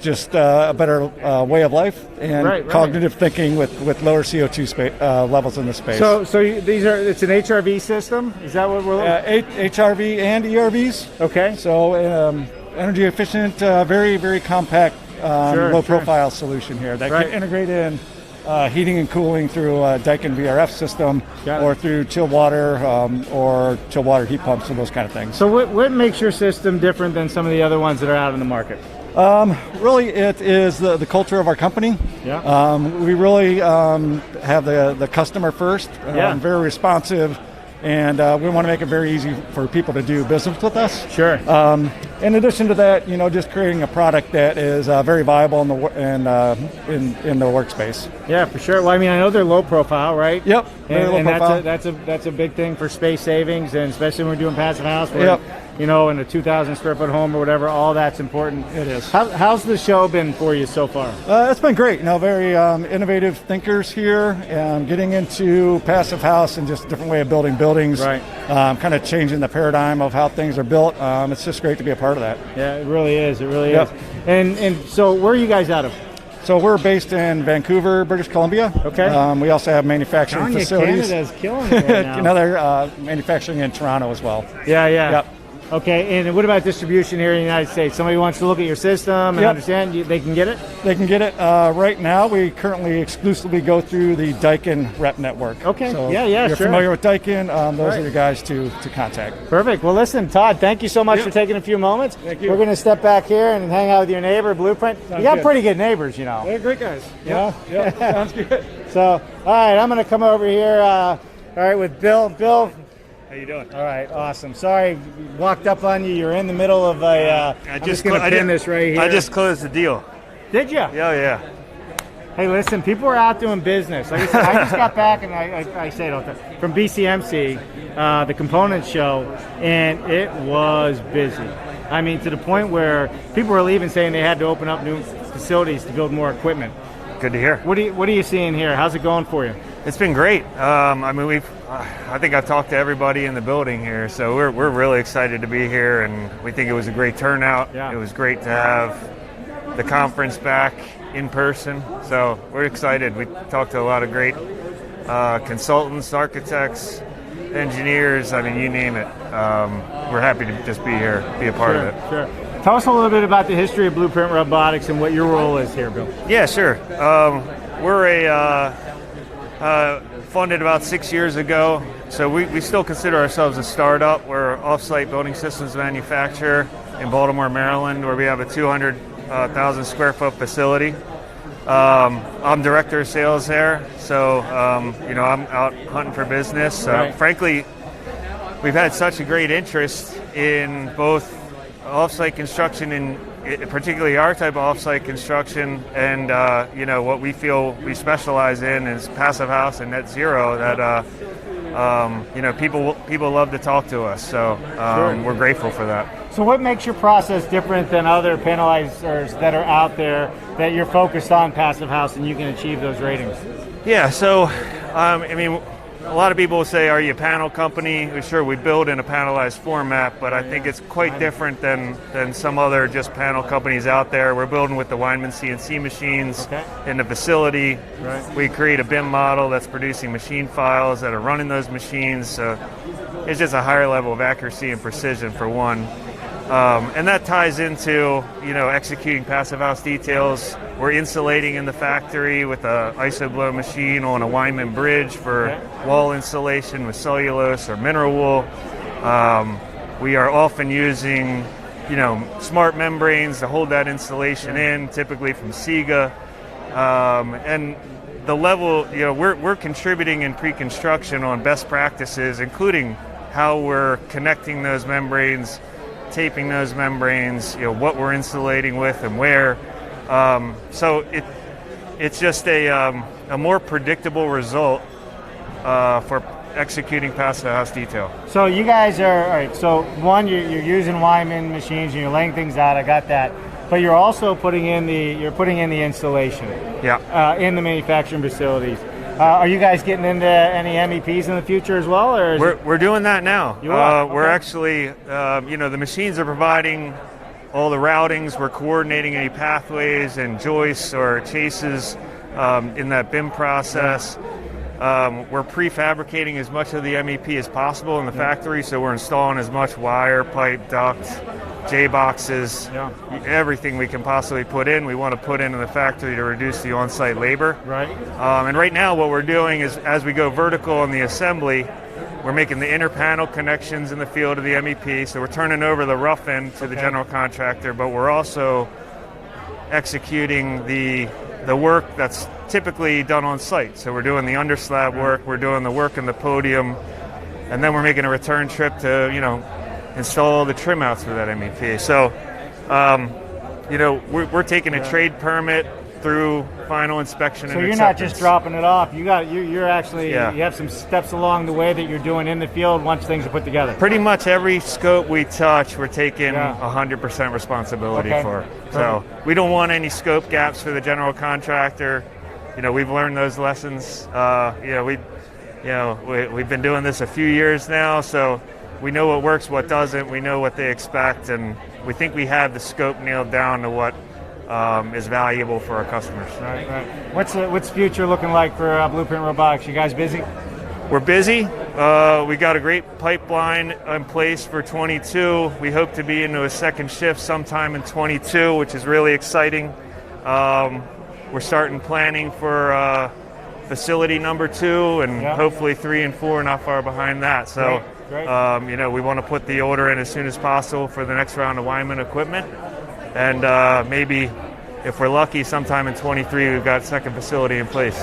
just a better way of life and cognitive thinking with lower CO2 levels in the space. So it's an HRV system? Is that what we're looking at? HRV and ERVs. Okay. So energy efficient, very, very compact, low profile solution here that can integrate in heating and cooling through a Daikin VRF system or through chill water or chill water heat pumps and those kind of things. So what makes your system different than some of the other ones that are out in the market? Really, it is the culture of our company. Yeah. We really have the customer first, very responsive, and we want to make it very easy for people to do business with us. Sure. In addition to that, just creating a product that is very viable in the workspace. Yeah, for sure. Well, I mean, I know they're low profile, right? Yep. And that's a big thing for space savings, and especially when we're doing passive house. Yep. In a 2,000 square foot home or whatever, all that's important. It is. How's the show been for you so far? It's been great. Very innovative thinkers here, getting into passive house and just a different way of building buildings. Right. Kind of changing the paradigm of how things are built. It's just great to be a part of that. Yeah, it really is. It really is. And so where are you guys out of? So we're based in Vancouver, British Columbia. Okay. We also have manufacturing facilities. Canada's killing it right now. Another manufacturing in Toronto as well. Yeah. Yep. Okay, and what about distribution here in the United States? Somebody wants to look at your system and understand, they can get it? They can get it. Right now, we currently exclusively go through the Daikin rep network. Okay, so you're familiar with Daikin, those are the guys to contact. Perfect. Well, listen, Todd, thank you so much for taking a few moments. Thank you. We're going to step back here and hang out with your neighbor, Blueprint. You got pretty good neighbors, They're great guys. Yeah, sounds good. So, all right, I'm going to come over here, all right, with Bill. Bill. How you doing? All right, awesome. Sorry, walked up on you. You're in the middle of a. I'm just going to pin this right here. I just closed the deal. Did you? Yeah. Hey, listen, people are out doing business. Like I said, I just got back, and I say it all the time, from BCMC, the components show, and it was busy. I mean, to the point where people were leaving saying they had to open up new facilities to build more equipment. Good to hear. What are you seeing here? How's it going for you? It's been great. I think I've talked to everybody in the building here, so we're really excited to be here, and we think it was a great turnout. Yeah. It was great to have the conference back in person, so we're excited. We talked to a lot of great consultants, architects, engineers. I mean, you name it. We're happy to just be here, be a part of it. Sure. Tell us a little bit about the history of Blueprint Robotics and what your role is here, Bill. Yeah, sure. We're funded about 6 years ago, so we still consider ourselves a startup. We're an off-site building systems manufacturer in Baltimore, Maryland, where we have a 200,000 square foot facility. I'm director of sales there, so I'm out hunting for business. Frankly, we've had such a great interest in both off-site construction and particularly our type of off-site construction, and what we feel we specialize in is passive house and net zero. That people love to talk to us, so we're grateful for that. So, what makes your process different than other panelizers that are out there that you're focused on passive house and you can achieve those ratings? Yeah, so a lot of people will say, are you a panel company? Sure, we build in a panelized format, but I think it's quite different than some other just panel companies out there. We're building with the Weinmann CNC machines in the facility. Right. We create a BIM model that's producing machine files that are running those machines. So it's just a higher level of accuracy and precision for one. And that ties into, executing passive house details. We're insulating in the factory with a isoblow machine on a Weinmann bridge for wall insulation with cellulose or mineral wool. We are often using, smart membranes to hold that insulation in, typically from Sega. And the level, we're contributing in pre-construction on best practices, including how we're connecting those membranes, taping those membranes, what we're insulating with and where. So it's just a more predictable result for executing passive house detail. So you guys are, all right, so one, you're using Weinmann machines and you're laying things out, I got that. but you're also putting in the installation. Yeah. In the manufacturing facilities. Are you guys getting into any MEPs in the future as well, or we're doing that now? You are? We're Okay. actually, the machines are providing all the routings. We're coordinating any pathways and joists or chases in that BIM process. We're prefabricating as much of the MEP as possible in the factory, so we're installing as much wire, pipe, duct, J-boxes, everything we can possibly put in. We want to put in the factory to reduce the on-site labor. Right. And right now what we're doing is, as we go vertical in the assembly, we're making the inner panel connections in the field of the MEP, so we're turning over the rough end to the general contractor, but we're also executing the work that's typically done on site. So we're doing the underslab work, we're doing the work in the podium, and then we're making a return trip to, install the trim outs for that MEP. So, we're taking a trade permit through final inspection So and you're not acceptance. just dropping it off. You're actually Yeah. you have some steps along the way that you're doing in the field once things are put together. Pretty much every scope we touch, we're taking 100% responsibility for. So we don't want any scope gaps for the general contractor. We've learned those lessons. We've been doing this a few years now, so we know what works, what doesn't. We know what they expect, and we think we have the scope nailed down to what is valuable for our customers. Right. What's the future looking like for Blueprint Robotics? You guys busy? We're busy. We got a great pipeline in place for 22. We hope to be into a second shift sometime in 22, which is really exciting. We're starting planning for facility number 2, and hopefully 3 and 4 not far behind that. So, Great. we want to put the order in as soon as possible for the next round of Wyman equipment. And maybe, if we're lucky, sometime in 23, we've got second facility in place.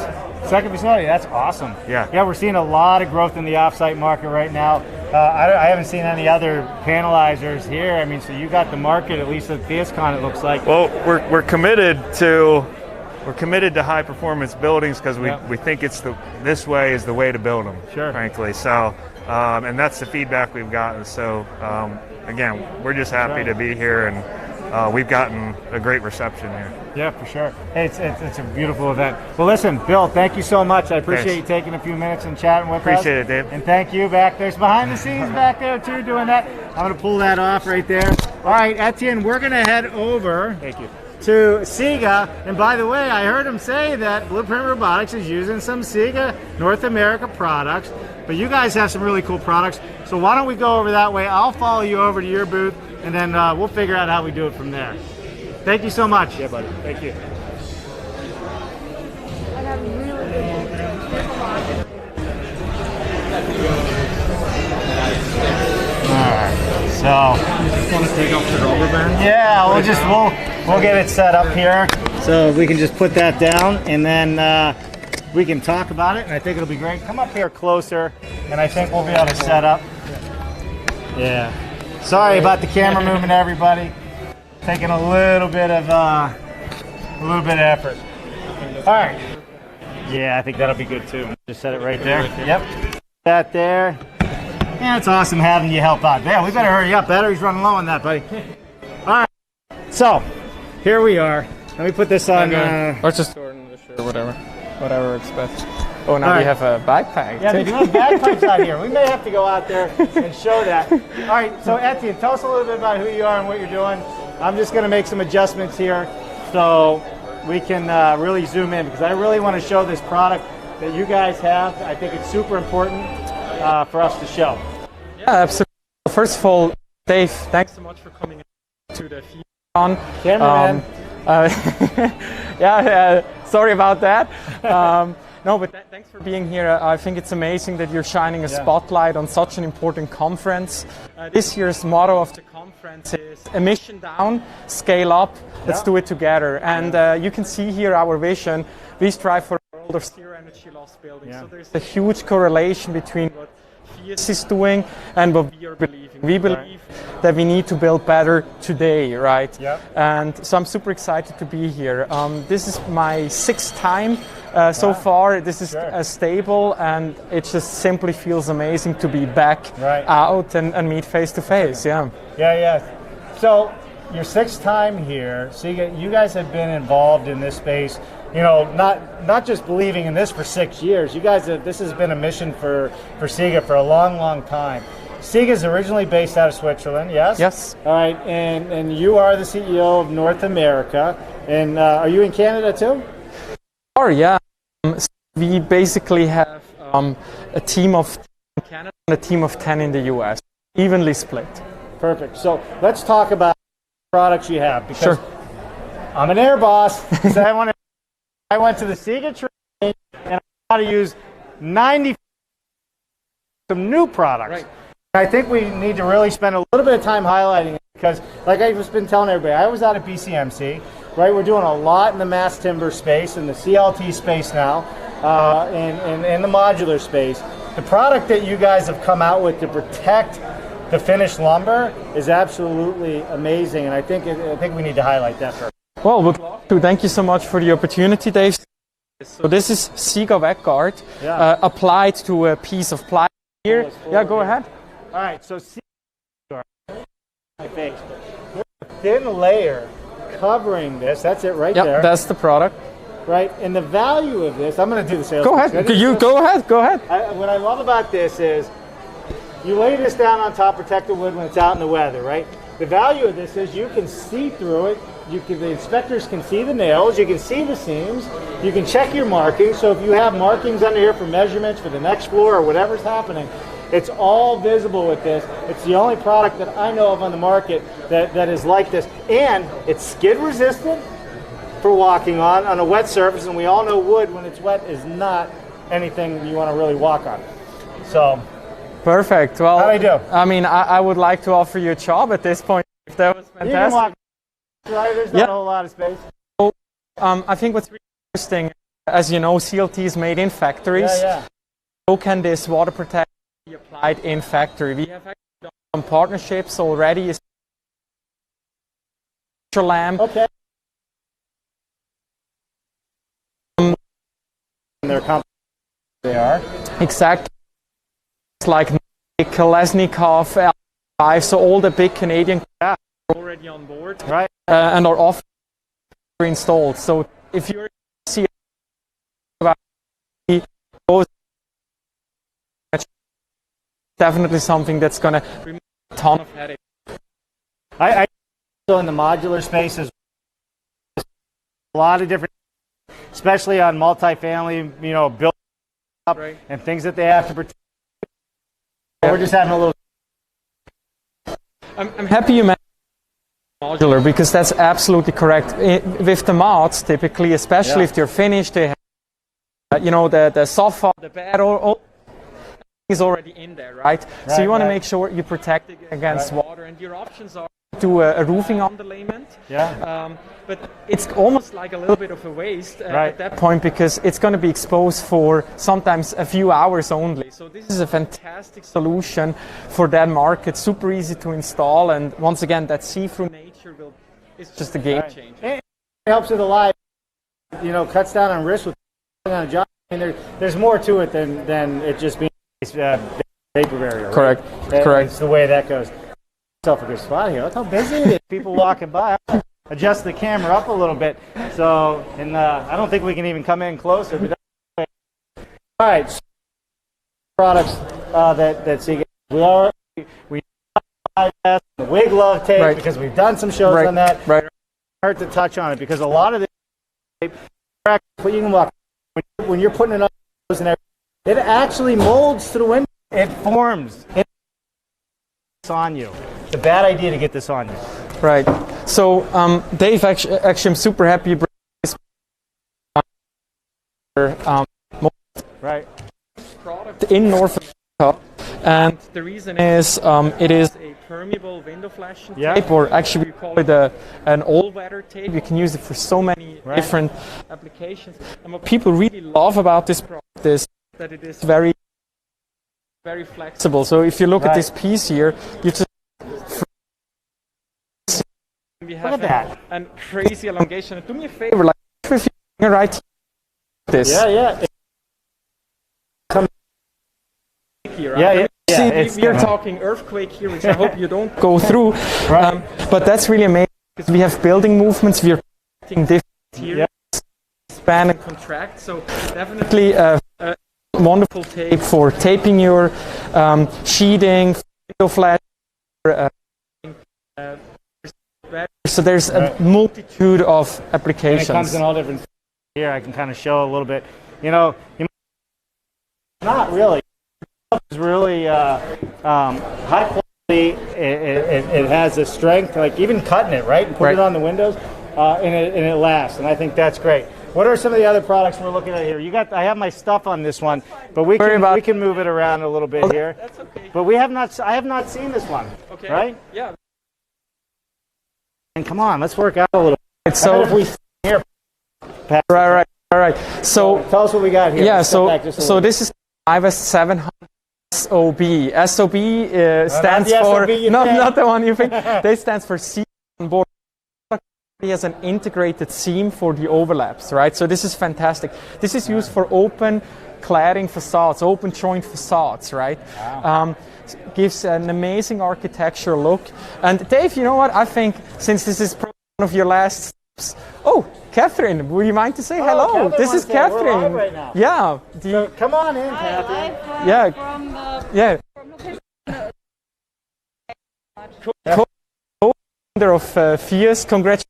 Second facility, that's awesome. Yeah. Yeah, we're seeing a lot of growth in the offsite market right now. I haven't seen any other panelizers here. I mean, so you got the market, at least at PHIUS CON, it looks like. Well, we're committed to high performance buildings because we think this way is the way to build them. Sure. Frankly, so and that's the feedback we've gotten. So again, we're just happy to be here, and we've gotten a great reception here. Yeah, for sure. Hey, it's a beautiful event. Well, listen, Bill, thank you so much. I appreciate you taking a few minutes and chatting with us. Appreciate it, Dave. And thank you back there's behind the scenes back there too, doing that. I'm going to pull that off right there. All right, Etienne, we're going to head over. Thank you. To Sega, and by the way, I heard him say that Blueprint Robotics is using some Sega North America products, but you guys have some really cool products, so why don't we go over that way? I'll follow you over to your booth, and then we'll figure out how we do it from there. Thank you so much. Yeah, buddy. Thank you. So, want to take off the rubber band? Yeah, we'll get it set up here, so we can just put that down, and then we can talk about it, and I think it'll be great. Come up here closer, and I think we'll be able to set up. Yeah. Sorry about the camera movement, everybody. Taking a little bit of effort. All right. Yeah, I think that'll be good too. Just set it right there. Yep. That there. Yeah, it's awesome having you help out. Yeah, we better hurry up. Battery's running low on that, buddy. All right. So, here we are. Let me put this on. Let's just store it in the shirt, whatever works best. Oh, now we have a backpack. Yeah, they do have bagpipes out here. We may have to go out there and show that. All right, so Etienne, tell us a little bit about who you are and what you're doing. I'm just going to make some adjustments here so we can really zoom in, because I really want to show this product that you guys have. I think it's super important for us to show. Yeah, absolutely. First of all, Dave, thanks so much for coming to the PHIUS CON. Cameraman. Sorry about that. No, but thanks for being here. I think it's amazing that you're shining a spotlight on such an important conference. This year's motto of the conference is emission down, scale up, let's do it together. And you can see here our vision. We strive for a world of zero energy loss buildings. So there's a huge correlation between what PHIUS is doing and what we are believing. We believe that we need to build better today, right? And so I'm super excited to be here. This is my 6th time so far. This is stable, and it just simply feels amazing to be back out and meet face to face. Yeah. So your sixth time here. Sega, you guys have been involved in this space. You know, not just believing in this for 6 years. You guys this has been a mission for Sega for a long, long time. Sega is originally based out of Switzerland, yes? Yes. All right, and you are the CEO of North America. And are you in Canada too? Oh, yeah. We basically have a team of 10 in Canada and a team of 10 in the US, evenly split. Perfect. So let's talk about products you have, because Sure. I'm an air boss, so I went to the Sega training and I know how to use 90 some new products. Right. I think we need to really spend a little bit of time highlighting it, because like I've just been telling everybody, I was out at BCMC, right? We're doing a lot in the mass timber space and the CLT space now, and the modular space. The product that you guys have come out with to protect the finished lumber is absolutely amazing, and I think we need to highlight that first. Well, would love to. Thank you so much for the opportunity, Dave. So this is Sega Wet Guard applied to a piece of ply here. Yeah, go ahead. All right, so Sega Guard, my face. There's a thin layer covering this. That's it right there. Yeah, that's the product. Right, and the value of this, I'm going to do the sales. Go ahead. You go ahead. Go ahead. What I love about this is you lay this down on top protected wood when it's out in the weather, right? The value of this is you can see through it. The inspectors can see the nails. You can see the seams. You can check your markings. So if you have markings under here for measurements for the next floor or whatever's happening, it's all visible with this. It's the only product that I know of on the market that is like this. And it's skid resistant for walking on a wet surface. And we all know wood, when it's wet, is not anything you want to really walk on. So, perfect. Well, how do I do? I mean, I would like to offer you a job at this point. If that was fantastic. You can walk, right? There's not a whole lot of space. So, I think what's really interesting, as you know, CLT is made in factories. Yeah. So can this water protection be applied in factory? We have actually done some partnerships already. Lamb. Okay. Their company, they are exactly. It's like Kalashnikov, L5, so all the big Canadian are already on board, right? And are off installed. So if you're see definitely something that's going to remove a ton of headache. I so in the modular space is a lot of different, especially on multifamily, build up and things that they have to protect. We're just having a little. I'm happy you mentioned modular, because that's absolutely correct. With the mods, typically, especially if they're finished, they have, the sofa, the bed, all is already in there, right? So you want to make sure you protect it against water, and your options are do a roofing underlayment. But it's almost like a little bit of a waste at that point, because it's going to be exposed for sometimes a few hours only. So this is a fantastic solution for that market. Super easy to install, and once again, that see-through nature is just a game changer. It helps with the life. Cuts down on risk with on a job. I mean, there's more to it than it just being vapor barrier. Right? Correct. It's the way that goes. Myself a good spot here. Look how busy it is. People walking by. Adjust the camera up a little bit. So, and I don't think we can even come in closer. But all right, so products that Sega. We the wig glove tape because we've done some shows on that. Right. Hard to touch on it because a lot of this tape, you can walk when you're putting it up and everything, it actually molds to the window. It forms. It's on you. It's a bad idea to get this on you. Right. So, Dave, actually, I'm super happy you brought this product in North America, and the reason is it is a permeable window flashing tape, or actually we call it an all-weather tape. You can use it for so many different applications. And what people really love about this product is that it is very, very flexible. So if you look at this piece here, you just we have look at that. And crazy elongation. And do me a favor, like if you right this. Yeah. Come here, right? Yeah. See, we are talking earthquake here, which I hope you don't go through. But that's really amazing. because we have building movements, we are creating different materials, expand and contract. So definitely a wonderful tape for taping your sheeting, window flash. So there's a multitude of applications. And it comes in all different. Here I can kind of show a little bit. You know, not really. It's really high quality. It has a strength, like even cutting it right and put it on the windows, and it lasts. And I think that's great. What are some of the other products we're looking at here? I have my stuff on this one, but we can move it around a little bit here. That's okay. But I have not seen this one. Okay. Right? Yeah. And come on, let's work out a little bit. So if we here. Right. So tell us what we got here. Yeah. So this is IVAS 700 SOB. SOB stands for not the one you think. They stands for seam on board. It has an integrated seam for the overlaps, right? So this is fantastic. This is used for open cladding facades, open joint facades, right? Wow. Gives an amazing architectural look. And Dave, you know what? I think since this is probably one of your last steps, Catherine, would you mind to say hello? Catherine, this is Catherine. We're live right now. Yeah. So come on in, Catherine. Co-founder of PHIUS. Congratulations.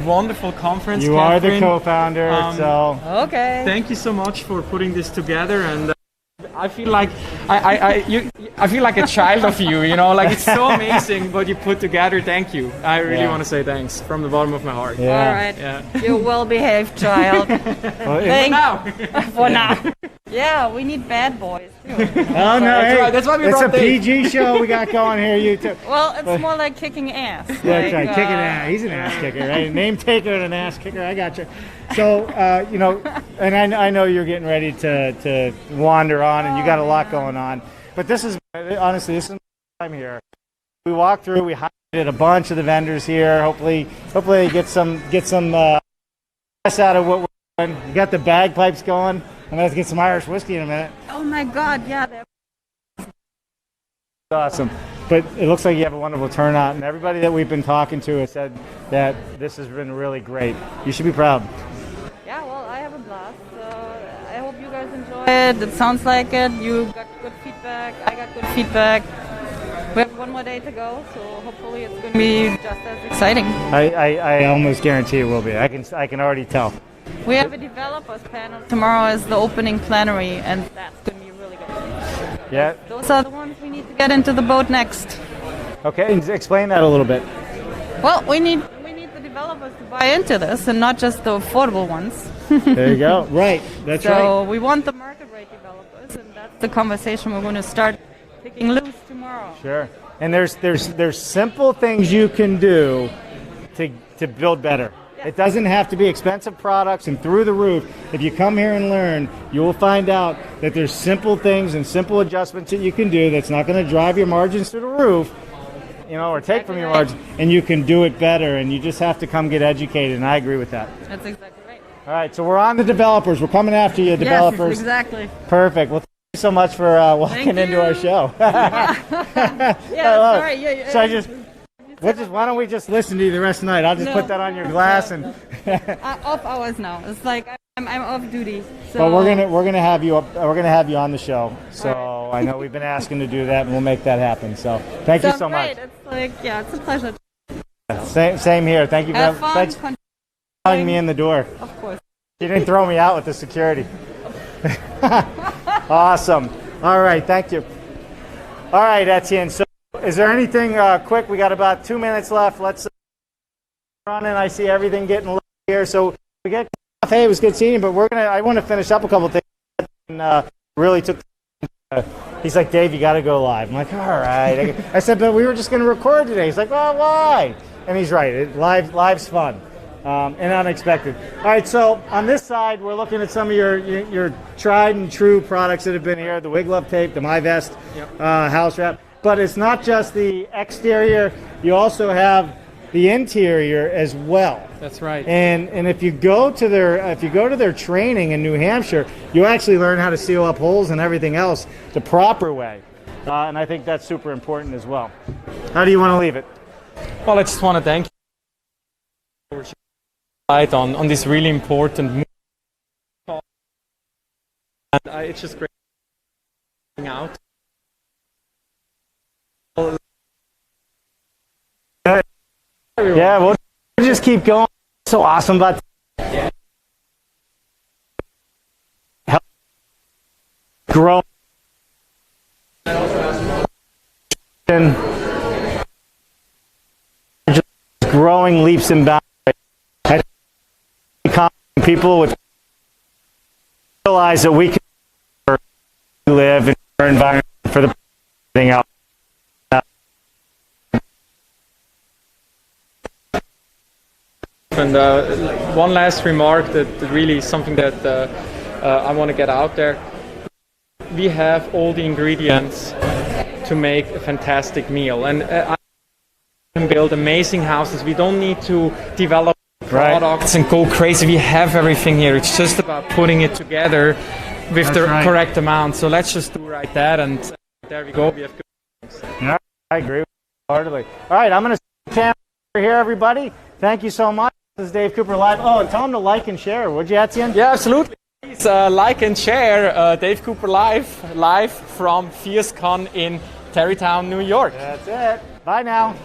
Wonderful conference. You Catherine. are the co-founder, so okay. Thank you so much for putting this together, and I feel like I feel like a child of you. You know, like it's so amazing what you put together. Thank you. I really want to say thanks from the bottom of my heart. All right. You're a well-behaved child. For now. Yeah, we need bad boys too. Oh no, that's why we it's brought a PG show we got going here. You too. Well, it's more like kicking ass. Yeah, that's right. Kicking ass. He's an ass kicker, right? Name taker and an ass kicker. I got you. So, you know, and I know you're getting ready to wander on, and you got a lot going on. But this is honestly, this is my time here. We walked through. We highlighted a bunch of the vendors here. Hopefully, get some press out of what we're doing. You got the bagpipes going. I'm gonna have to get some Irish whiskey in a minute. Oh my God, yeah. They're awesome. But it looks like you have a wonderful turnout, and everybody that we've been talking to has said that this has been really great. You should be proud. Yeah, well, I have a blast. So I hope you guys enjoy it. It sounds like it. You got good feedback. I got good feedback. We have one more day to go, so hopefully it's going to be just as exciting. I almost guarantee it will be. I can already tell. We have a developers panel tomorrow as the opening plenary, and that's going to be really good. Yeah. Those are the ones we need to get into the boat next. Okay, explain that a little bit. Well, we need the developers to buy into this, and not just the affordable ones. There you go. Right. That's right. So we want the market rate developers, and that's the conversation we're going to start picking loose tomorrow. Sure. And there's simple things you can do to build better. It doesn't have to be expensive products and through the roof. If you come here and learn, you will find out that there's simple things and simple adjustments that you can do that's not going to drive your margins through the roof, you know, or take from your margins, and you can do it better, and you just have to come get educated, and I agree with that. That's exactly right. All right, so we're on the developers. We're coming after you, developers. Yes, exactly. Perfect. Well, thank you so much for walking into our show. Sorry. Why don't we just listen to you the rest of the night? I'll just put that on your glass and. Off hours now. It's like I'm off duty. So. But we're gonna have you on the show. So I know we've been asking to do that, and we'll make that happen. So thank you so much. It's like it's a pleasure. Same here. Thank you. Thanks for allowing me in the door. Of course. You didn't throw me out with the security. Awesome. All right. Thank you. All right, Etienne. So. Is there anything quick? We got about 2 minutes left. Let's run in. I see everything getting low here. So we get off. Hey, it was good seeing you, but I want to finish up a couple of things. And really took. He's like, Dave, you got to go live. I'm like, all right. I said, but we were just going to record today. He's like, well, why? And he's right. Live's fun and unexpected. All right. So on this side, we're looking at some of your tried and true products that have been here: the Wig Love tape, the MyVest house wrap. But it's not just the exterior, you also have the interior as well. That's right. And if you go to their training in New Hampshire, you actually learn how to seal up holes and everything else the proper way. And I think that's super important as well. How do you want to leave it? Well, I just want to thank you light on this really important move. And it's just great out. Yeah, we'll just keep going. So awesome about help grow and just growing leaps and bounds. People with realize that we can live in our environment for the thing out. And one last remark that really is something that I want to get out there. We have all the ingredients to make a fantastic meal, and I can build amazing houses. We don't need to develop products and go crazy. We have everything here. It's just about putting it together with the correct amount. So let's just do right that, and there we go. We have good things. Yeah, I agree wholeheartedly. All right, I'm going to stand over here, everybody. Thank you so much. This is Dave Cooper Live. Oh, and tell them to like and share. Would you, Etienne? Yeah, absolutely. Please like and share Dave Cooper live from PHIUS CON in Tarrytown, New York. That's it. Bye now.